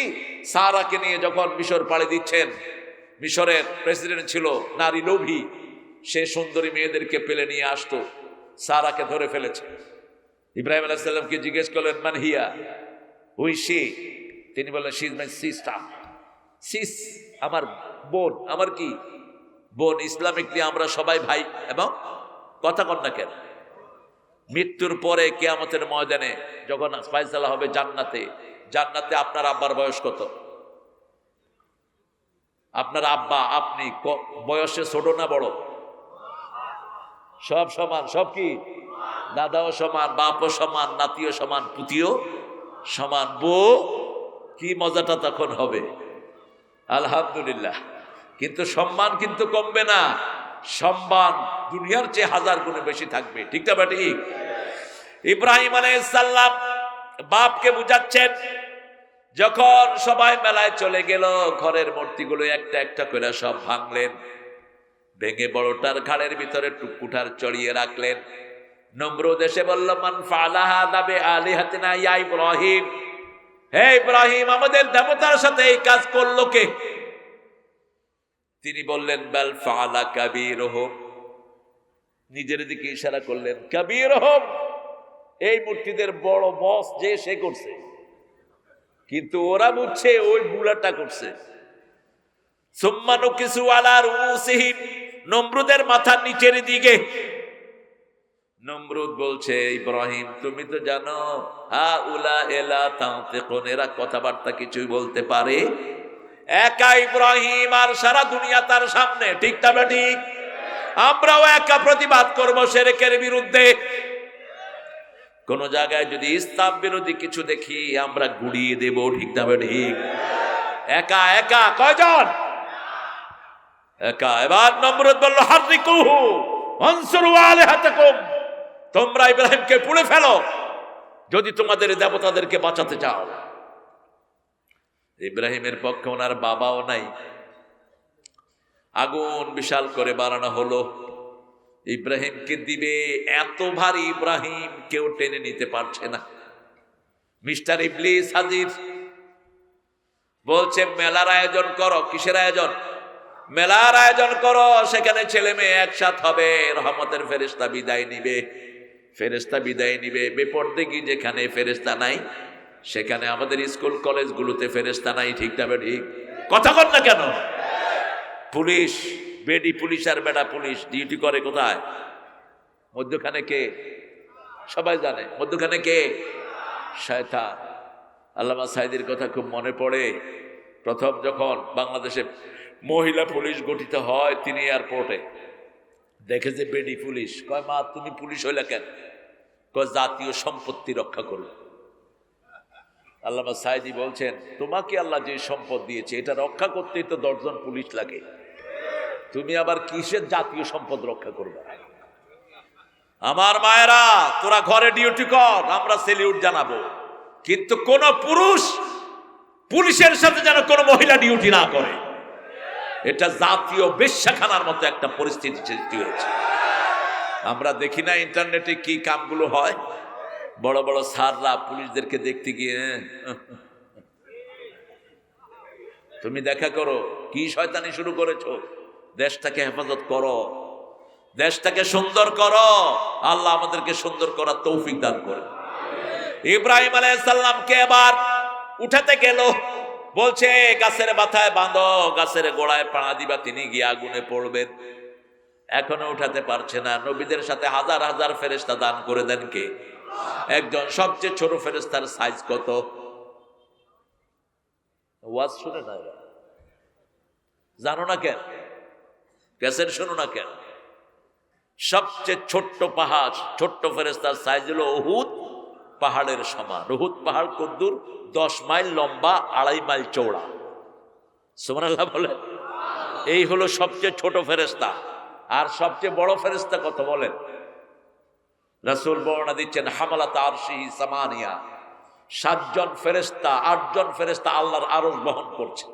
সারাকে নিয়ে যখন মিশর পাড়ি দিচ্ছেন, মিশরের প্রেসিডেন্ট ছিল নারী লোভী, সে সুন্দরী মেয়েদেরকে পেলে নিয়ে আসতো, সারাকে ধরে ফেলেছে। ইব্রাহিম আলাইহিস সালামকে জিজ্ঞেস করলেন মান হিয়া, হুই সি? তিনি বললেন she is my sister. Sis আমার বোন। আমার কি বোন? ইসলামিকলি আমরা সবাই ভাই। এবং কথা কন না কেন? মৃত্যুর পরে কিয়ামতের ময়দানে যখন ফায়সালা হবে জান্নাতে, জান্নাতে আপনার আব্বার বয়স কত? আপনার আব্বা আপনি বয়সে ছোট না বড়? সব সমান। সব কি? দাদাও সমান, বাপও সমান, নাতিও সমান, পুতিও সমান। বউ কি মজাটা তখন হবে! আলহামদুলিল্লাহ। কিন্তু সম্মান কিন্তু কমবে না, সম্মান দুনিয়ার চেয়ে হাজার গুণে বেশি থাকবে। ঠিক না ঠিক? ইব্রাহিম আলাইহিস সালাম বাপকে বুঝাচ্ছেন। যখন সবাই মেলায় চলে গেল, ঘরের মূর্তিগুলো একটা একটা করে সব ভাঙলেন, ভেঙে বড়টার ঘাড়ের ভিতরে টুকুঠার চড়িয়ে রাখলেন। নমরুদ এসে বলল মান ফাআলা হাযা বিআলিহাতিনা ইয়া ইব্রাহিম, হে ইব্রাহিম আমাদের দেবতার সাথে এই কাজ করলো কে? তিনি বললেন বাল ফাআলা কাবীরুহুম, নিজের দিকে ইশারা করলেন, কাবীরুহুম, এই মূর্তিদের বড় বস যে সে করছে। কিন্তু ওরা বুঝছে ওই বুলাটা করছে। সুম্মা নুকিসু আলা রুউসিহিম, নমরুদের মাথার নিচের দিকে। নমরুদ বলছে ইব্রাহিম তুমি তো জানো হা উলা এলা তান্তিকুন, এরা কথাবার্তা কিছুই বলতে পারে। একা ইব্রাহিম আর সারা দুনিয়া তার সামনে, ঠিক না ঠিক? আমরাও একা প্রতিবাদ করবো শিরকের বিরুদ্ধে। কোন জায়গায় যদি ইসলাম বিরোধী কিছু দেখি আমরা গুড়িয়ে দেব, ঠিক না ঠিক? একা একা কয়জন? একা। এবার নমরুদ বলল হাররিকুহু ওয়ানসুরু আলিহাতাকুম, তোমরা ইব্রাহিমকে পুড়ে ফেলো যদি তোমাদের দেবতাদেরকে বাঁচাতে চাও। ইব্রাহিমের পক্ষে ওনার বাবাও নাই, আগুন বিশাল করে বানানো হলো, ইব্রাহিমকে দিবে, এত ভারী ইব্রাহিম কেউ টেনে নিতে পারছে না। মিস্টার ইবলিস হাজির, বলছে মেলার আয়োজন করো। কিসের আয়োজন? মেলার আয়োজন করো, সেখানে ছেলে মেয়ে একসাথ হবে, রহমতের ফেরেশতা বিদায় নিবে। ফেরেশতা বিদায় নিবে বেপরদেগি, যেখানে ফেরেশতা নাই সেখানে আমাদের স্কুল কলেজগুলোতে ফেরেশতা নাই, ঠিক না ঠিক? কথা বল না কেন? পুলিশ, বেডি পুলিশ আর বেডা পুলিশ ডিউটি করে কোথায়? মধ্যখানে কে? সবাই জানে মধ্যখানে কে? শয়তান। আল্লামা সাইদির কথা খুব মনে পড়ে। প্রথম যখন বাংলাদেশে মহিলা পুলিশ গঠিত হয়, তিনি এয়ারপোর্টে দেখে যে বেডি পুলিশ। কয় মা তুমি পুলিশ হইলা কেন? কয় জাতীয় সম্পত্তি রক্ষা করবে। আল্লামা সাইদি বলছেন তোমাকে আল্লাহ যে সম্পদ দিয়েছে এটা রক্ষা করতেই তো 10 জন পুলিশ লাগে, তুমি আবার কিসের জাতীয় সম্পদ রক্ষা করবে? আমার মায়েরা, তোরা ঘরে ডিউটি কর, আমরা সেলিউট জানাবো, কিন্তু কোন পুরুষ পুলিশের সাথে যেন কোন মহিলা ডিউটি না করে। এটা জাতীয় বেশ্যাখানার মতো একটা পরিস্থিতি সৃষ্টি হয়েছে। আমরা দেখি না ইন্টারনেটে কি কামগুলো হয়, বড় বড় স্যাররা পুলিশদেরকে দেখতে গিয়ে তুমি দেখা করো, কি শয়তানি শুরু করেছো? দেশটাকে হেফাজত করো, দেশটাকে সুন্দর করো, আল্লাহ আমাদেরকে সুন্দর করার তৌফিক দান করে। ইব্রাহিম আলাইহিস সালামকে এবার উঠাতে গেল, বলছে গাছের মাথায় বাঁধো, গাছের গোড়ায় পাড়া দিবা, তিনি গিয়ে আগুনে পড়বেন। এখনো উঠাতে পারছে না। নবীদের সাথে হাজার হাজার ফেরেশতা দান করে দেন কে? একজন। সবচেয়ে ছোট ফেরেশতার সাইজ কত? ওয়াজ শুনে না, জানো না কেন? ক্যাসেট শোনো না কেন? সবচেয়ে ছোট্ট পাহাড়, ছোট্ট ফেরেশতার সাইজ হলো উহুদ পাহাড়ের সমান। উহুদ পাহাড় কদ্দুর? 10 মাইল লম্বা, 2.5 মাইল চওড়া। সুবহানাল্লাহ বলেন। এই হলো সবচেয়ে ছোট ফেরেশতা। আর সবচেয়ে বড় ফেরেশতা কত বলেন? রাসূল বর্ণনা দিচ্ছেন হামালাত আরশিহি সামানিয়া, 7 জন ফেরেশতা, 8 জন ফেরেশতা আল্লাহর আরশ বহন করছে।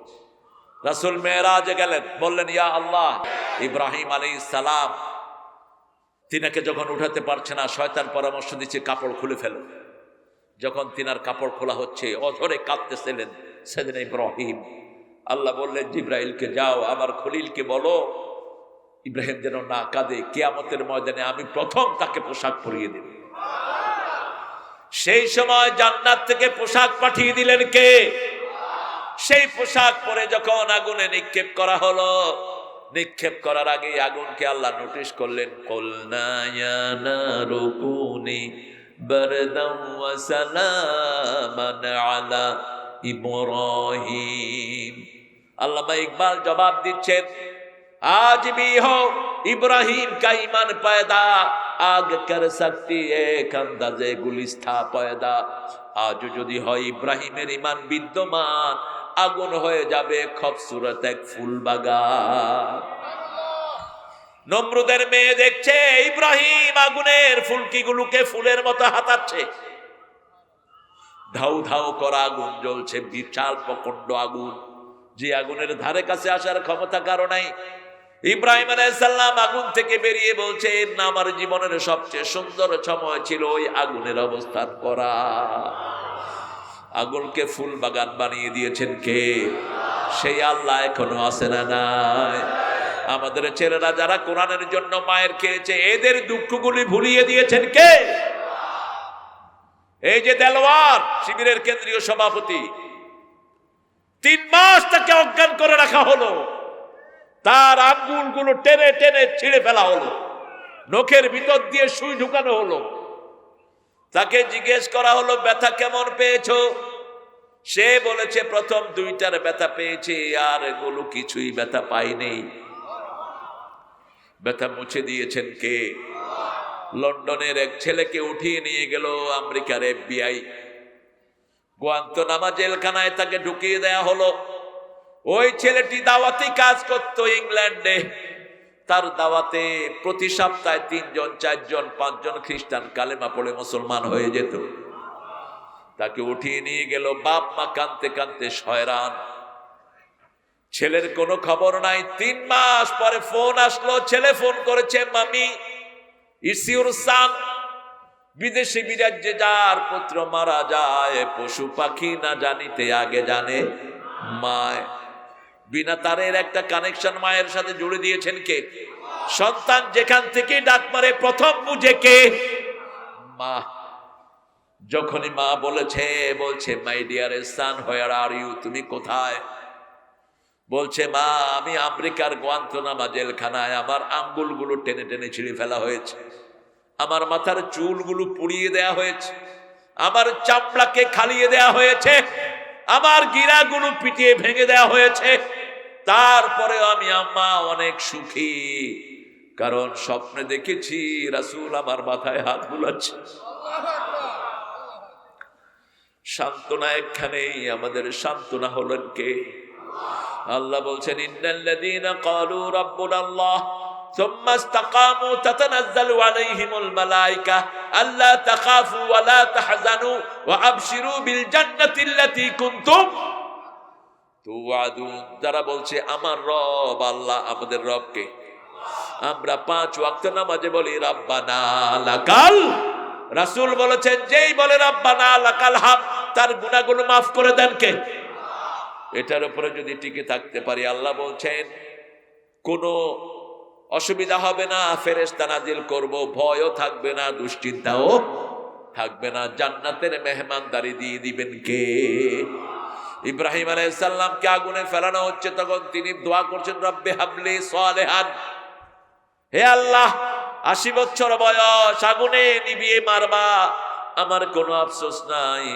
রাসূল মেরাজে গেলেন, বললেন ইয়া আল্লাহ, ইব্রাহিম আলাইহিস সালাম তিনাকে যখন উঠাতে পারছে না, শয়তান পরামর্শ দিচ্ছে কাপড় খুলে ফেলো। যখন তিনার কাপড় খোলা হচ্ছে, অঝরে কাঁদতেছিলেন সেদিন ইব্রাহিম। আল্লাহ বললেন জিব্রাইলকে, যাও আমার খলিলকে বলো ইব্রাহিম যেন না কাঁদে, কিয়ামতের ময়দানে আমি প্রথম তাকে পোশাক পরিয়ে দেব। সেই সময় জান্নাত থেকে পোশাক পাঠিয়ে দিলেন কে? সেই পোশাক পরে যখন আগুনে নিক্ষেপ করা হলো, নিক্ষেপ করার আগে আগুনকে আল্লাহ নোটিশ করলেন, কুলনা ইয়া নারু কুনি বারদান ওয়া সালামান আলা ইব্রাহিম। আল্লামা ইকবাল জবাব দিচ্ছেন, আজ भी हो इब्राहिम का ईमान पैदा, आग कर सकती एक अंदाजे गुलिस्ता पैदा। आज যদি হয় ইব্রাহিমের ঈমান বিদ্যমান, আগুন হয়ে যাবে খুবসুরত এক ফুল বাগান। নমরুদের মেয়ে দেখছে ইব্রাহিম আগুনের ফুলকিগুলোকে ফুলের মতো হাতাচ্ছে, ধাউ ধাউ করা আগুন জ্বলছে, বিশাল প্রচন্ড আগুন, যে আগুনের ধারে কাছে আসার ক্ষমতা কারো নাই। ইব্রাহিম আলাইহিস সালাম আগুন থেকে বেরিয়ে বলছে, আমার জীবনের সবচেয়ে সুন্দর সময় ছিল ওই আগুনের অবস্থান করা। আগুনকে ফুল বাগান বানিয়ে দিয়েছেন কে? সেই আল্লাহ এখনো আছে না নাই? আমাদের ছেলেরা যারা কোরআনের জন্য মায়ের খেয়েছে, এদের দুঃখগুলি ভুলিয়ে দিয়েছেন কে? এই যে দেলোয়ার শিবিরের কেন্দ্রীয় সভাপতি, 3 মাস তাকে অজ্ঞান করে রাখা হলো, তার আঙ্গুলগুলো টেনে টেনে ছিঁড়ে ফেলা হলো, নখের ভিতর দিয়ে সুই ঢুকানো হলো। তাকে জিজ্ঞেস করা হলো ব্যথা কেমন পেয়েছো? সে বলেছে প্রথম দুইটার ব্যথা পেয়েছে, আর এগুলো কিছুই ব্যথা পাইনি। ব্যথা মুছে দিয়েছেন কে? লন্ডনের এক ছেলেকে উঠিয়ে নিয়ে গেল আমেরিকার FBI। গুয়ান্তানামো জেলখানায় তাকে ঢুকিয়ে দেয়া হলো। ওই ছেলেটি দাওয়াতি কাজ করত ইংল্যান্ডে। তার দাওয়াতে প্রতি সপ্তাহে 3 জন 4 জন 5 জন খ্রিস্টান কালেমা পড়ে মুসলমান হয়ে যেত। তাকে উঠিয়ে নিয়ে গেল, বাপ মা কাঁদতে কাঁদতে শয়রান। ছেলের কোনো খবর নাই। 3 মাস পরে ফোন আসলো, ছেলে ফোন করেছে, মামি ইটস ইউর সান। বিদেশে বিরাজ্যে যার পুত্র মারা যায়, পশু পাখি না জানিতে আগে জানে মায়। বিনা তারের একটা কানেকশন মায়ের সাথে জুড়ে দিয়েছেন কে? সন্তান যেখান থেকে ডাক মারে প্রথম বুঝে কে? মা। যখনই মা বলছে my dear son where are you, তুমি কোথায়? বলছে মা আমি আমেরিকার গুয়ান্তানামো জেলখানায়। আমার আঙ্গুলগুলো টেনে টেনে ছিঁড়ে ফেলা হয়েছে, আমার মাথার চুলগুলো পুড়িয়ে দেয়া হয়েছে, আমার চামড়াকে খালিয়ে দেয়া হয়েছে, আমার গিরাগুলো পিটিয়ে ভেঙে দেয়া হয়েছে। তারপরে আমি আম্মা অনেক সুখী, কারণ স্বপ্নে দেখেছি রাসূল আমার মাথায় হাত বুলাচ্ছে। সান্ত্বনা একখানেই, আমাদের সান্ত্বনা হলেন কে? আল্লাহ বলছেন ইন্নাল্লাযীনা ক্বালু রাব্বুনাল্লাহ সুম্মা ইসতাকামু তাতানাজ্জালু আলাইহিমুল মালায়েকা আল্লা তাখাফু ওয়া লা তাহজানু ওয়া আবশিরু বিল জান্নাতিল্লাতী কুনতুম তুআদুন। যারা বলছে আমার রব আল্লাহ, আমাদের রবকে আমরা 5 ওয়াক্ত নামাজে বলি রাব্বানা লাকাল। রাসূল বলেছেন যেই বলে রাব্বানা লাকাল হাম, তার গুনাহগুলো মাফ করে দেন কে? এটার উপরে যদি টিকে থাকতে পারি, আল্লাহ বলছেন কোনো অসুবিধা হবে না, ফেরেশতা নাজিল করব, ভয়ও থাকবে না, দুশ্চিন্তাও থাকবে না। জান্নাতের মেহমানদারি দিয়ে দিবেন কে? ইব্রাহিম আলাইহিস সালামকে আগুনে ফেলানো হচ্ছে, তখন তিনি দোয়া করছেন রব্বে হাবলি সালেহান, হে আল্লাহ 80 বছর বয়স, আগুনে নিভিয়ে মারবা, আমার কোনো আফসোস নাই।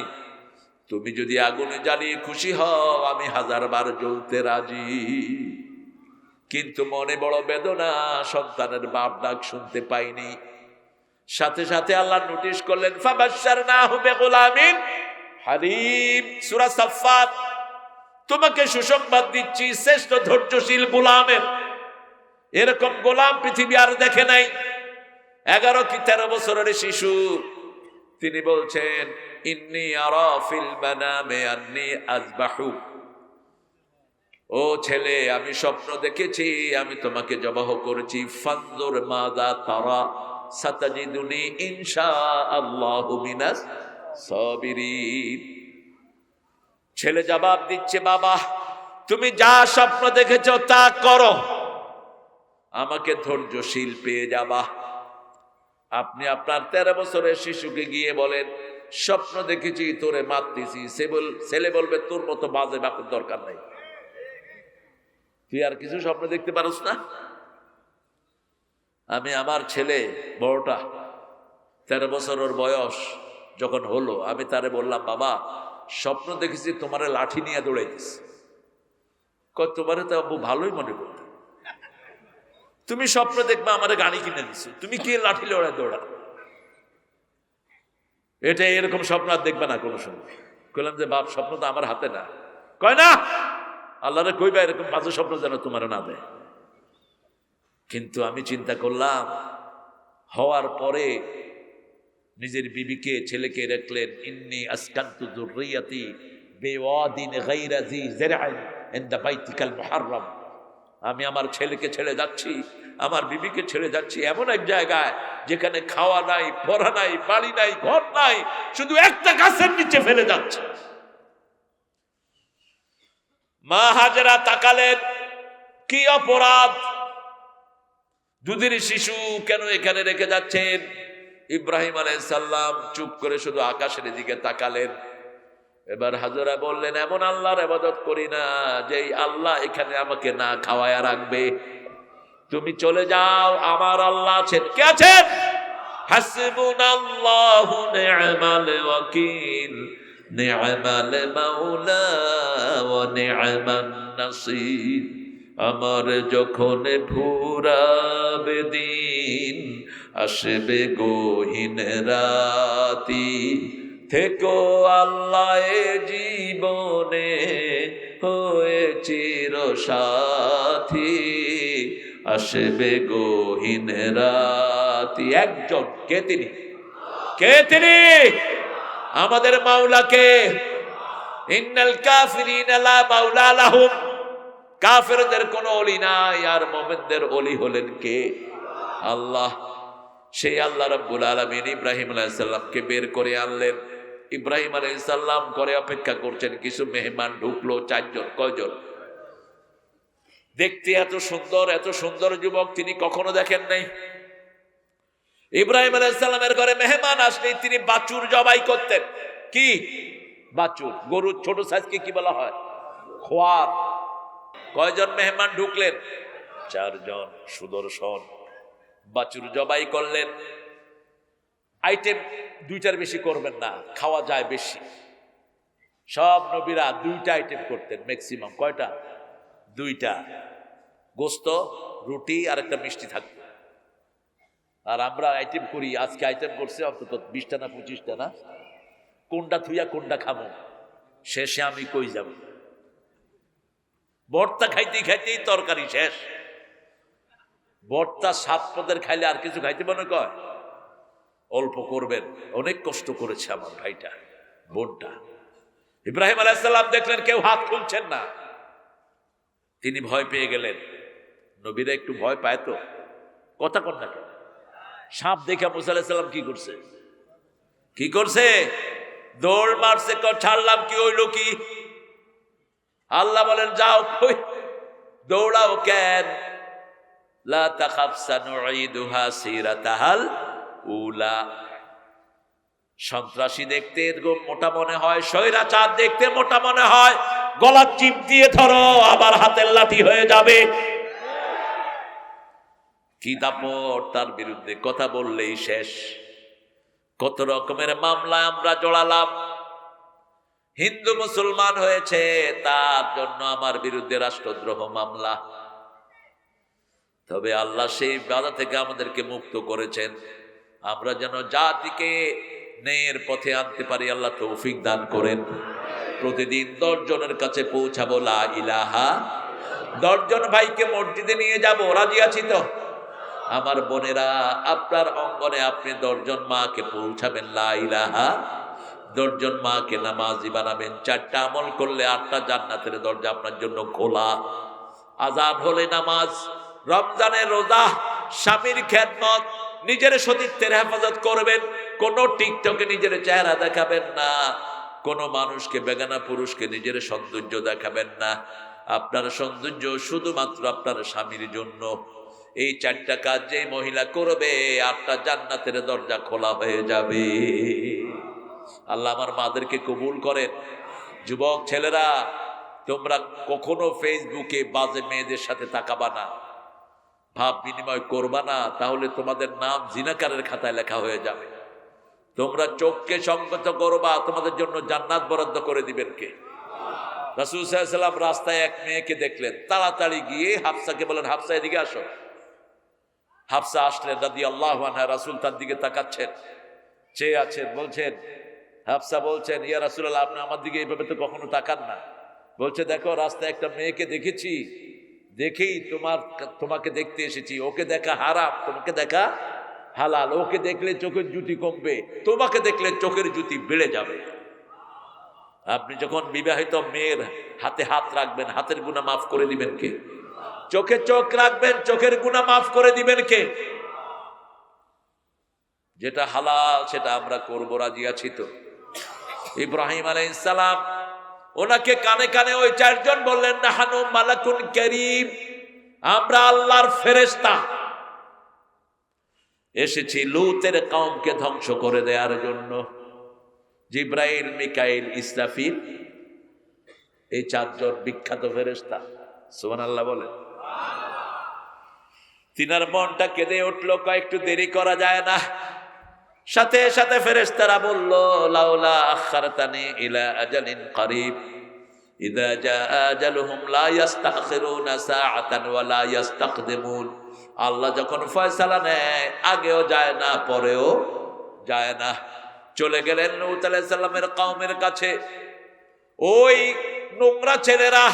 তুমি যদি আগুনে জ্বালিয়ে খুশি হও, আমি 1000 বার জ্বলতে রাজি। কিন্তু মনে বড় বেদনা, সন্তানের বাপ ডাক শুনতে পাইনি। সাথে সাথে আল্লাহ নোটিশ করলেন ফাবাশশারনাহু বিগুলামিন হালিম। সূরা সাফফাত। তোমাকে সুসংবাদ দিচ্ছি শ্রেষ্ঠ ধৈর্যশীল গোলামের। এরকম গোলাম পৃথিবী আর দেখে নাই। 11 কি 13 বছরের শিশু, তিনি বলছেন ইন্নী আরা ফিল মানামে আন্নী আযবাহু। ও ছেলে, আমি স্বপ্ন দেখেছি আমি তোমাকে জবাহ করেছি। ফানজুর মাযা তারা সাতাজিদুনি ইনশাআল্লাহু মিনাস সাবিরিন। ছেলে জবাব দিচ্ছে, বাবা তুমি যা স্বপ্ন দেখেছো তা করো, আমাকে ধৈর্যশীল পেয়ে যাবা। আপনি আপনার 13 বছরের শিশুকে গিয়ে বলেন স্বপ্ন দেখেছি তোরে মারতেছি, ছেলে বলবে তোর মতো বাজে বাপের দরকার নাই, তুই আর কিছু স্বপ্ন দেখতে পারোস না। আমি আমার ছেলে বড়টা 13 বছর ওর বয়স যখন হলো, আমি তারে বললাম বাবা স্বপ্ন দেখেছি তোমারে লাঠি নিয়ে দৌড়াইতেছি। তোমারে তো আব্বু ভালোই মনে করতে, তুমি স্বপ্ন দেখবা আমারে গাড়ি কিনে দিছো, তুমি কে লাঠি লড়াই দৌড়া? এটা এরকম স্বপ্ন আর দেখবে না কোনো সময়। কইলাম যে বাপ স্বপ্ন তো আমার হাতে না। কয় না, আল্লাহরে কইবা এরকম বাজে স্বপ্ন যেন তোমার না দেয়। কিন্তু আমি চিন্তা করলাম, হওয়ার পরে নিজের বিবিকে ছেলেকে রাখলেন ইন্নী আসকানতু যুররিয়াতি বিওয়াদিন গায়রা জি যারআন ইনদা বাইতিকাল মুহাররম। আমি আমার ছেলেকে ছেড়ে যাচ্ছি, আমার বিবিকে ছেড়ে যাচ্ছি এমন এক জায়গায় যেখানে খাওয়া নাই, পড়া নাই, বাড়ি নাই, ঘর নাই, শুধু একটা গাছের নিচে ফেলে যাচ্ছে। মা হাজেরা তাকালেন, কি অপরাধ, দুধের শিশু কেন এখানে রেখে যাচ্ছেন? ইব্রাহিম আলাইহিস সালাম চুপ করে শুধু আকাশের দিকে তাকালেন। এবার হাজেরা বললেন এমন আল্লাহর ইবাদত করি না যে আল্লাহ এখানে আমাকে না খাওয়ায়া রাখবে, তুমি চলে যাও, আমার আল্লাহ আছেন। কে আছেন? হাসবুনাল্লাহু নি'মাল ওয়াকিল। নি'মাল মাওলা ওয়া নি'মান নাসির। আমার যখন ফুরাবে দিন, আসবে গহীন রাতি, থেকো আল্লাহ এ জীবনে হয়ে চির সাথী, আসবে গহীন রাতি। একজন, কে তিনি? কে তিনি? আমাদের মাওলাকে। ইন্নাল কাফিরিনা লা মাওলা লাহুম, কাফেরদের কোনো ওলি নাই, আর মুমিনদের ওলি হলেন কে? আল্লাহ। সেই আল্লাহ রাব্বুল আলামিন ইব্রাহিম আলাইহিস সালামকে বের করে আনলেন। ইব্রাহিম আলাইহিস সালাম করে অপেক্ষা করছেন, কিছু মেহমান ঢুকলো, 4 জন। কয়জন? দেখতে এত সুন্দর যুবক তিনি কখনো দেখেন নাই। ইব্রাহিম আলাইহিস সালামের ঘরে মেহমান আসলে তিনি বাছুর জবাই করতেন। কি বাছুর? গরুর ছোট সাইজকে কি বলা হয়? খোয়ার। কয়জন মেহমান ঢুকলেন? 4 জন। সুদর্শন বাছুর জবাই করলেন। আইটেম 2টার বেশি করবেন না, খাওয়া যায় বেশি। সব নবীরা 2টা আইটেম করতেন ম্যাক্সিমাম। কয়টা? 2টা। গোস্ত, রুটি আর একটা মিষ্টি থাকতো। আর আমরা আইটেম করি, আজকে আইটেম করছে অন্তত 20টা না 25টা না। কোনটা থুইয়া কোনটা খামো, শেষে আমি কই যাব? ভর্তা খাইতেই তরকারি শেষ। ভর্তা 7 পদের খাইলে আর কিছু খাইতে মনে কয়? অল্প করবেন। অনেক কষ্ট করেছে আমার ভাইটা, বোনটা। ইব্রাহিম আলাইহিস সালাম দেখলেন কেউ হাত খুলছেন না, তিনি ভয় পেয়ে গেলেন। নবীরা একটু ভয় পায় তো, কথা কন না কেন? সাপ দেখে মুসা আলাইহিস সালাম কি করছে? দৌড় মারছে। ছাড়লাম, কি হইল কি? আল্লাহ বলেন যাও। কই দৌড়াও কেন? লা তাখাফ সানুঈদুহা সিরাতাহাল উলা। সন্ত্রাসী দেখতে এরকম মোটা মনে হয়, স্বৈরাচার দেখতে মোটা মনে হয়, গলা চিপ দিয়ে ধরো, আবার হাতের লাঠি হয়ে যাবে। কি দাপট তার বিরুদ্ধে, কথা বললেই শেষ। কত রকমের মামলা আমরা জড়ালাম। হিন্দু মুসলমান হয়েছে, তার জন্য আমার বিরুদ্ধে রাষ্ট্রদ্রোহ মামলা। তবে আল্লাহ সেই বাধা থেকে আমাদেরকে মুক্ত করেছেন, আমরা যেন জাতিকে ন্যায়ের পথে আনতে পারি। আল্লাহ তৌফিক দান করেন। প্রতিদিন 10 জনের কাছে পৌঁছাবো লা ইলাহা। 10 জন ভাইকে মসজিদে নিয়ে যাব, রাজি আছি তো? আমার বোনেরা, আপনার অঙ্গনে আপনি 10 জন মাকে পৌঁছাবেন লা ইলাহা। 10 জন মাকে নামাজি বানাবেন। 4টা আমল করলে 8টা জান্নাতের দরজা আপনার জন্য খোলা। আযান হলে নামাজ, রমজানের রোজা, স্বামীর খেদমত, নিজের সতীত্বের হেফাজত করবেন। কোন টিকটকে নিজের চেহারা দেখাবেন না, কোন মানুষকে, বেগানা পুরুষকে নিজের সৌন্দর্য দেখাবেন না। আপনার সৌন্দর্য শুধুমাত্র আপনার স্বামীর জন্য। এই 4টা কাজ যে মহিলা করবে, 8টা জান্নাতের দরজা খোলা হয়ে যাবে। আল্লাহ আমার মাদেরকে কবুল করেন। যুবক ছেলেরা, তোমরা কখনো ফেসবুকে বাজে মেয়েদের সাথে তাকাবা না, ভাব বিনিময় করবা না, তাহলে তোমাদের নাম জিনাকারের খাতায় লেখা হয়ে যাবে। তোমরা চোখকে সংযত করবা, তোমাদের জন্য জান্নাত বরাদ্দ করে দিবেন কে? রাসূল সাল্লাল্লাহু আলাইহি ওয়াসাল্লাম রাস্তায় এক মেয়েকে দেখলেন, তাড়াতাড়ি গিয়ে হাফসাকে বলেন, হাফসা এদিকে আসো। হাফসা আসলেন রাদিয়াল্লাহু আনহা, রাসূল তার দিকে তাকাচ্ছেন, চেয়ে আছেন। বলছেন, হাফসা বলছেন, ইয়া রাসূলুল্লাহ, আপনি আমার দিকে এইভাবে তো কখনো তাকান না। বলছে, দেখো রাস্তায় একটা মেয়েকে দেখেছি, দেখেই তোমাকে দেখতে এসেছি। ওকে দেখা হারাম, তোমাকে দেখা হালাল। ওকে দেখলে চোখের জুতি কমবে, তোমাকে দেখলে চোখের জুতি বেড়ে যাবে। আপনি যখন বিবাহিত মেয়ের হাতে হাত রাখবেন, হাতের গুনাহ মাফ করে দিবেন কে? চোখে চোখ রাখবেন, চোখের গুনাহ মাফ করে দিবেন কে? যেটা হালাল সেটা আমরা করব, রাজি আছি তো? ইব্রাহিম আলাইহিস সালাম, ওনাকে কানে কানে ওই 4 জন বললেন, নাহানু মালাকুন কারীম, আমরা আল্লাহর ফেরেশতা, এসেছি লূতের কওমকে ধ্বংস করে দেওয়ার জন্য। জিবরাইল, মিকাইল, ইসরাফিল, এই 4 জন বিখ্যাত ফেরেশতা। সুবহানাল্লাহ বলেন। তিনার মনটা কেঁদে উঠলো, একটু দেরি করা যায় না। সাথে সাথে ফেরেশতারা বলল, লাউলা আখারতানি ইলা আজালিন করিব ইযা জাআ আজালুহুম লা ইস্তাখিরুনা সাআতান ওয়া লা ইস্তাকদিমুন। আল্লাহ যখন ফয়সালা নেয় আগেও যায় না পরেও যায় না। চলে গেলেন লূত আলাইহিস সালামের কওমের কাছে। ওই নোংরা ছেলেরা,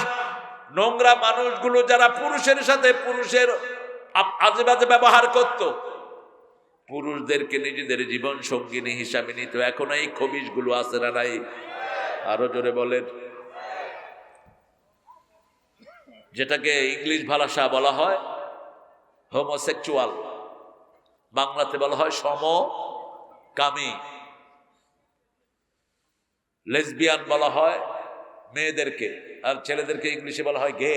নোংরা মানুষগুলো যারা পুরুষের সাথে পুরুষের আজে বাজে ব্যবহার করত, পুরুষদেরকে নিজেদের জীবন সঙ্গিনী হিসাবে নিত, এখন এই খবিশগুলো আছে না নাই? আরো জোরে বলেন। যেটাকে ইংলিশ ভাষা বলা হয় হোমোসেক্সুয়াল, বাংলাতে বলা হয় সমকামী। লেসবিয়ান বলা হয় মেয়েদেরকে, আর ছেলেদেরকে ইংলিশে বলা হয় গে।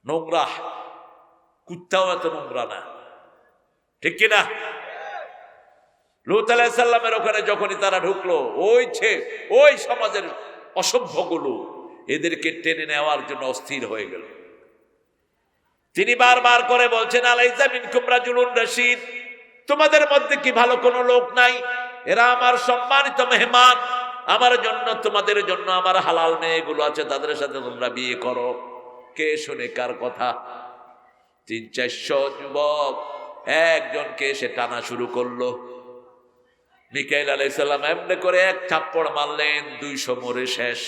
নোংরা, কুত্তাও এত নোংরা না, ঠিক কিনা? লূত আলাইহিস সালামের ওখানে যখনই তারা ঢুকলো, ওই সমাজের অসভ্যগুলো এদেরকে টেনে নেওয়ার জন্য অস্থির হয়ে গেল। তিনি বারবার করে বলছেন, আলাইসা মিনকুম রাজুলুন রাশীদ, তোমাদের মধ্যে কি ভালো কোনো লোক নাই? এরা আমার সম্মানিত মেহমান, আমার জন্য, তোমাদের জন্য আমার হালাল মেয়েগুলো আছে, তাদের সাথে তোমরা বিয়ে করো। কে শুনে কার কথা? 300-400 যুবক একজনকে এসে টানা শুরু করলো। মিকাইল আলাইহিস সালাম এমনি করে এক থাপ্পড় মারলেন, 200 মরে শেষ।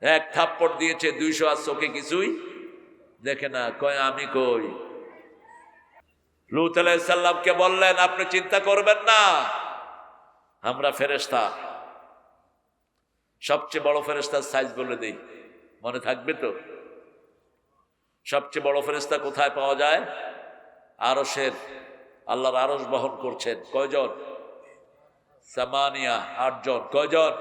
এক থাপ্পড় দিয়েছে, 200 আর চোখে কিছুই দেখে না। কয় আমি কই? লূত আলাইহিস সালামকে বললেন, আপনি চিন্তা করবেন না, আমরা ফেরেশতা। সবচেয়ে বড় ফেরেশতার সাইজ বলে দেই, মনে থাকবে তো? সবচেয়ে বড় ফেরেশতা কোথায় পাওয়া যায়? আরশের, আল্লাহর আরশ বহন করছেন। কয়জন? সামানিয়া, 8 জন। কয়জন?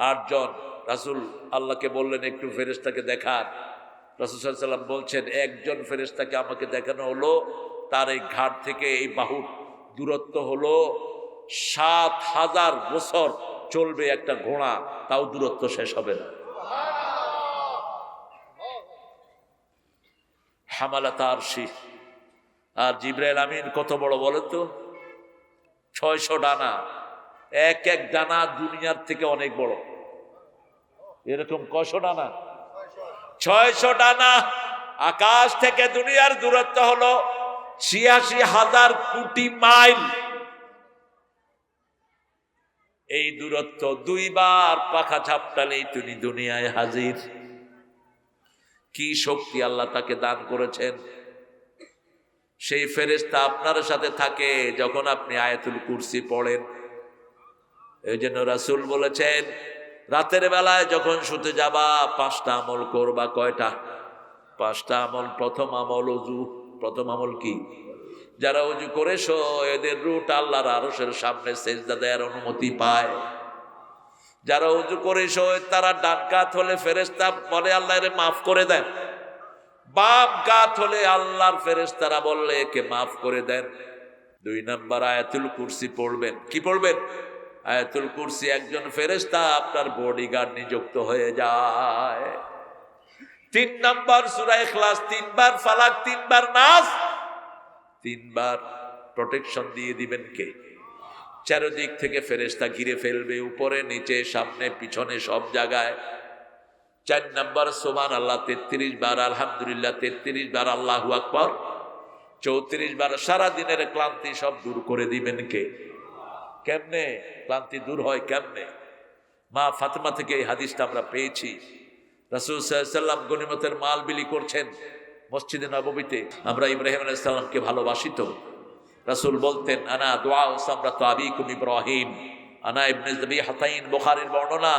8 জন। রাসূল আল্লাহকে বললেন একটু ফেরেশতাকে দেখান। রাসূল সাল্লাল্লাহু আলাইহি ওয়াসাল্লাম বলছেন, একজন ফেরেশতাকে আমাকে দেখানো হলো, তার এই ঘাট থেকে এই বাহুর দূরত্ব হলো 7000 বছর চলবে একটা ঘোড়া, তাও দূরত্ব শেষ হবে না। হামালাত আরশি। আর জিবরাইল আমিন কত বড় বলেন তো? 600 ডানা। এক এক ডানা দুনিয়ার থেকে অনেক বড়। এরকম কয়শো ডানা? 600 ডানা। আকাশ থেকে দুনিয়ার দূরত্ব হলো 86,000 কোটি মাইল। এই দূরত্ব 2 বার পাখা ঝাপটালেই তিনি দুনিয়ায় হাজির। কি শক্তি আল্লাহ তাকে দান করেছেন। সেই ফেরেশতা আপনার সাথে থাকে যখন আপনি আয়াতুল কুরসি পড়েন। এই জন্য রাসূল বলেছেন, রাতের বেলায় যখন শুতে যাবা 5টা আমল করবা। কয়টা? 5টা আমল। প্রথম আমল ওযু। প্রথম আমল কি? যারা ওযু করে এদের রূট আল্লাহর আরশের সামনে সেজদা দেওয়ার অনুমতি পায়। যারা ওযু করে তারা ডান কাত হলে ফেরেশতা বলে আল্লাহ এর মাফ করে দেন, বাম কাত হলে আল্লাহর ফেরেশতারা বললে একে মাফ করে দেন। 2 নাম্বার আয়াতুল কুরসি পড়বেন। কি পড়বেন? আয়াতুল কুরসি। একজন ফেরেশতা আপনার বডিগার্ড নিযুক্ত হয়ে যায়। 3 নাম্বার সূরা ইখলাস 3 বার, ফালাক 3 বার, নাস 3 বার প্রোটেকশন দিয়ে দিবেন কে? চারদিক থেকে ফেরেশতা ঘিরে ফেলবে, উপরে নিচে সামনে পিছনে সব জায়গায়। 4 নাম্বার সুবহানাল্লাহ 33 বার, আলহামদুলিল্লাহ 33 বার, আল্লাহু আকবার 34 বার। সারা দিনের ক্লান্তি সব দূর করে দিবেন কে? কেমনে ক্লান্তি দূর হয়? কেমনে? মা ফাতেমা থেকে এই হাদিসটা আমরা পেয়েছি। রাসূল সাল্লাল্লাহু আলাইহি ওয়াসাল্লাম গনিমতের মাল বিলি করছেন মসজিদে নববীতে। আমরা ইব্রাহিম আলাইহিস সালামকে ভালোবাসি তো। রাসূল বলতেন, আনা দুআ সামরাতু আবিকুম ইব্রাহিম, আনা ইবনে যাবিহাতাইন। বুখারীর বর্ণনা,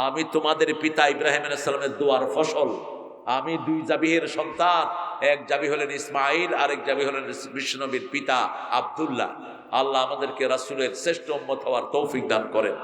আমি তোমাদের পিতা ইব্রাহিম আলাইহিস সালামের দোয়ার ফসল। আমি 2 জাবিহের সন্তান। এক জাবি হলেন ইসমাইল, আরেক জাবি হলেন বিশ্বনবীর পিতা আব্দুল্লাহ। আল্লাহ আমাদেরকে রাসূলের শ্রেষ্ঠ উম্মত হওয়ার তৌফিক দান করেন।